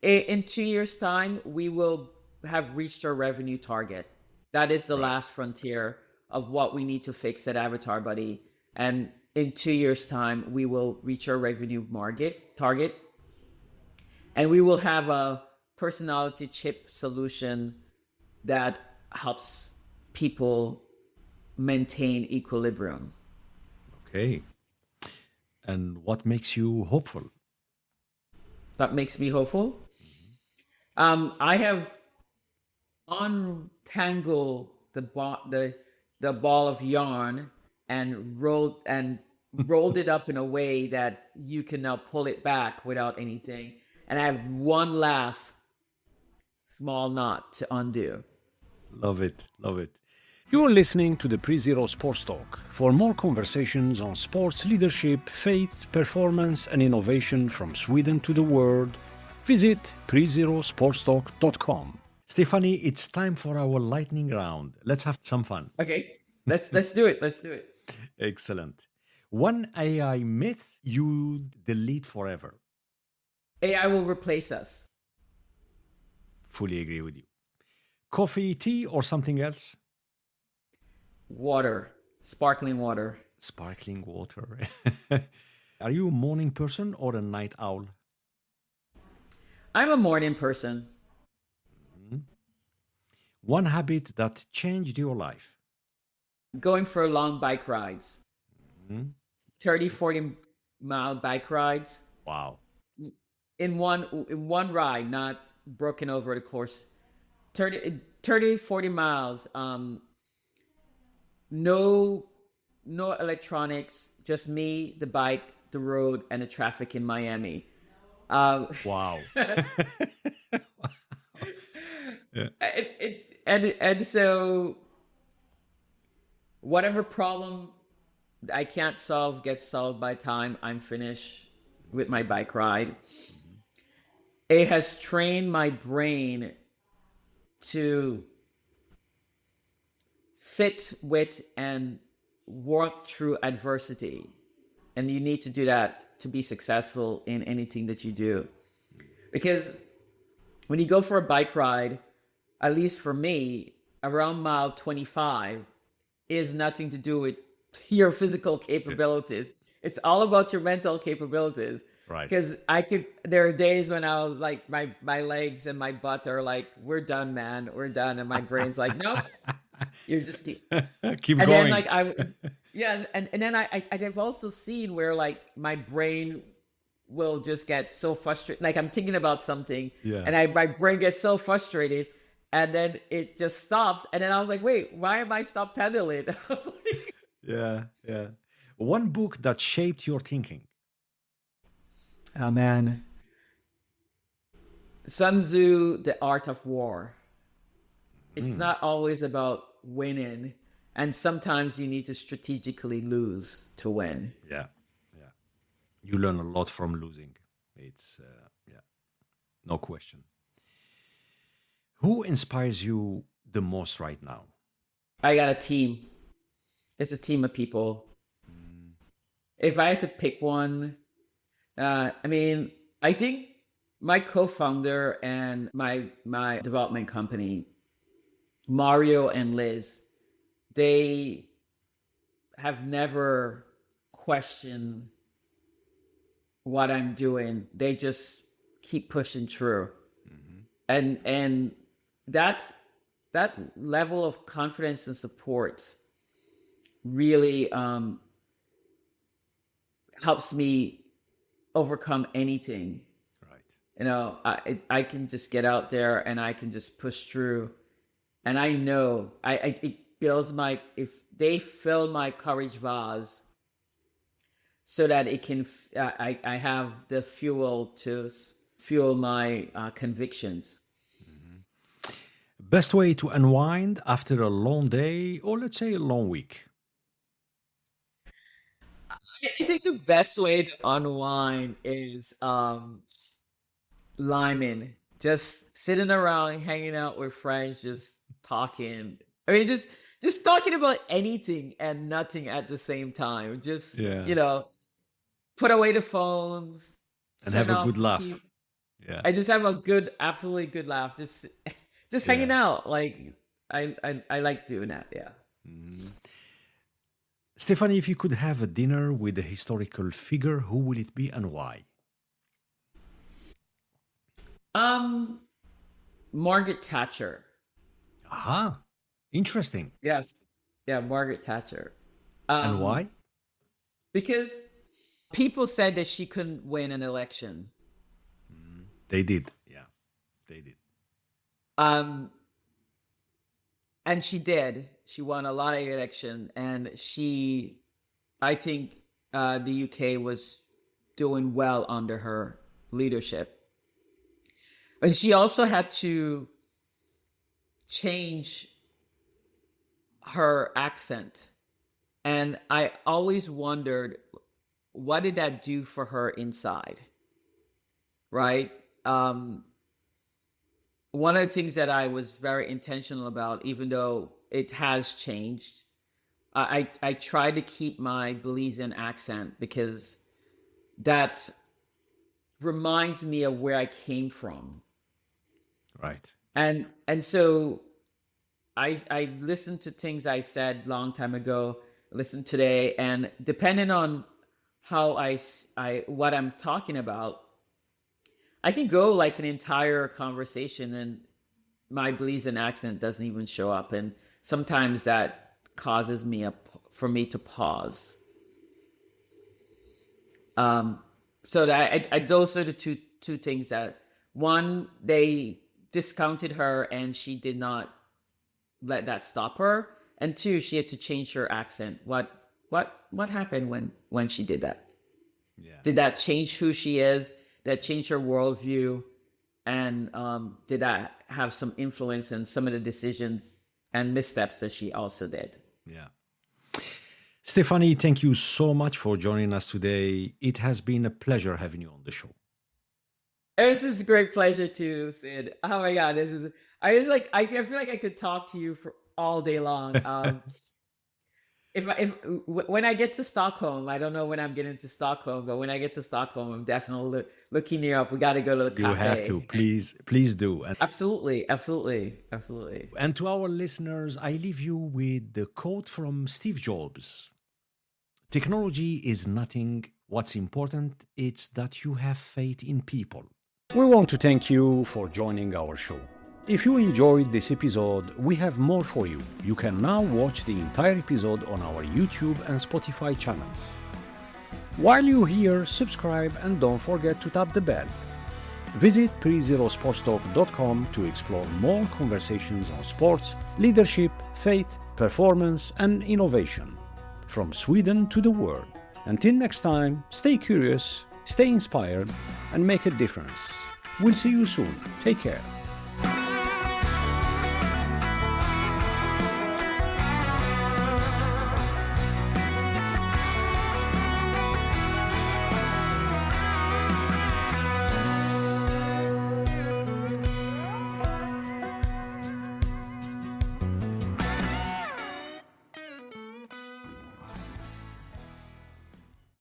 In 2 years' time, we will have reached our revenue target. That is the last frontier of what we need to fix at Avatar Buddy. And in 2 years' time, we will reach our revenue target. And we will have a personality chip solution that helps people maintain equilibrium. Okay. And what makes you hopeful? That makes me hopeful? I have untangled the ball of yarn and rolled it up in a way that you can now pull it back without anything. and I have one last small knot to undo. Love it. Love it. You're listening to the PreZero Sports Talk. For more conversations on sports leadership, faith, performance, and innovation from Sweden to the world, visit prezerosportstalk.com. Stephanie, it's time for our lightning round. Let's have some fun. Okay, let's do it. Let's do it. Excellent. One AI myth you delete forever. AI will replace us. Fully agree with you. Coffee, tea, or something else? Water, sparkling water. Sparkling water. Are you a morning person or a night owl? I'm a morning person. One habit that changed your life. Going for long bike rides. 30, 40 mile bike rides. Wow. In one ride, not broken over the course. 30, 40 miles. No electronics, just me, the bike, the road, and the traffic in Miami. Wow. Yeah. And so whatever problem I can't solve gets solved by the time I'm finished with my bike ride. It has trained my brain to sit with and work through adversity. And you need to do that to be successful in anything that you do. Because when you go for a bike ride, at least for me, around mile 25 is nothing to do with your physical capabilities. It's all about your mental capabilities. Right. Because there are days when I was like, my legs and my butt are like, we're done, man, we're done. And my brain's like, nope, you're just keep and going. then like and then I've also seen where like my brain will just get so frustrated. Like I'm thinking about something and my brain gets so frustrated and then it just stops. And then I was like, wait, why am I stop pedaling? I was like, yeah. One book that shaped your thinking. oh man. Sun Tzu, The Art of War. It's not always about winning. And sometimes you need to strategically lose to win. Yeah. You learn a lot from losing. It's, no question. Who inspires you the most right now? I got a team. It's a team of people. If I had to pick one, I think my co-founder and my development company, Mario and Liz, they have never questioned what I'm doing. They just keep pushing through. And that level of confidence and support really helps me overcome anything. Right. You know, I can just get out there and I can just push through. And I know it builds if they fill my courage vase so that it can, I have the fuel to fuel my convictions. Best way to unwind after a long day or let's say a long week? I think the best way to unwind is liming, just sitting around, hanging out with friends, just talking. I mean, just talking about anything and nothing at the same time. Just put away the phones and have a good laugh. Yeah, I just have a absolutely good laugh. Just hanging out. Like I like doing that. Yeah. Stephanie, if you could have a dinner with a historical figure, who will it be and why? Margaret Thatcher. Aha, interesting. Yes. Yeah, Margaret Thatcher. And why? Because people said that she couldn't win an election. They did. Yeah, they did. And she did. She won a lot of election, and I think the UK was doing well under her leadership. And she also had to change her accent. And I always wondered, what did that do for her inside? Right? One of the things that I was very intentional about, even though it has changed, I try to keep my Belizean accent because that reminds me of where I came from. Right. And so I listened to things I said long time ago, listen today, and depending on how what I'm talking about, I can go like an entire conversation and my Belizean accent doesn't even show up, and sometimes that causes for me to pause. So that those are the two things that, one, they discounted her and she did not let that stop her, and two, she had to change her accent. What happened when she did that? Yeah. Did that change who she is? Did that change her worldview? And did that have some influence in some of the decisions and missteps that she also did? Yeah. Stephanie, thank you so much for joining us today. It has been a pleasure having you on the show. This is a great pleasure too, Sid. Oh my God, I feel like I could talk to you for all day long. When I get to Stockholm, I don't know when I'm getting to Stockholm, but when I get to Stockholm, I'm definitely looking you up. We got to go to the cafe. You have to, please do. And absolutely. And to our listeners, I leave you with the quote from Steve Jobs. Technology is nothing. What's important is that you have faith in people. We want to thank you for joining our show. If you enjoyed this episode, we have more for you. You can now watch the entire episode on our YouTube and Spotify channels. While you're here, subscribe and don't forget to tap the bell. Visit prezerosportstalk.com to explore more conversations on sports, leadership, faith, performance, and innovation. From Sweden to the world. Until next time, stay curious, stay inspired, and make a difference. We'll see you soon. Take care.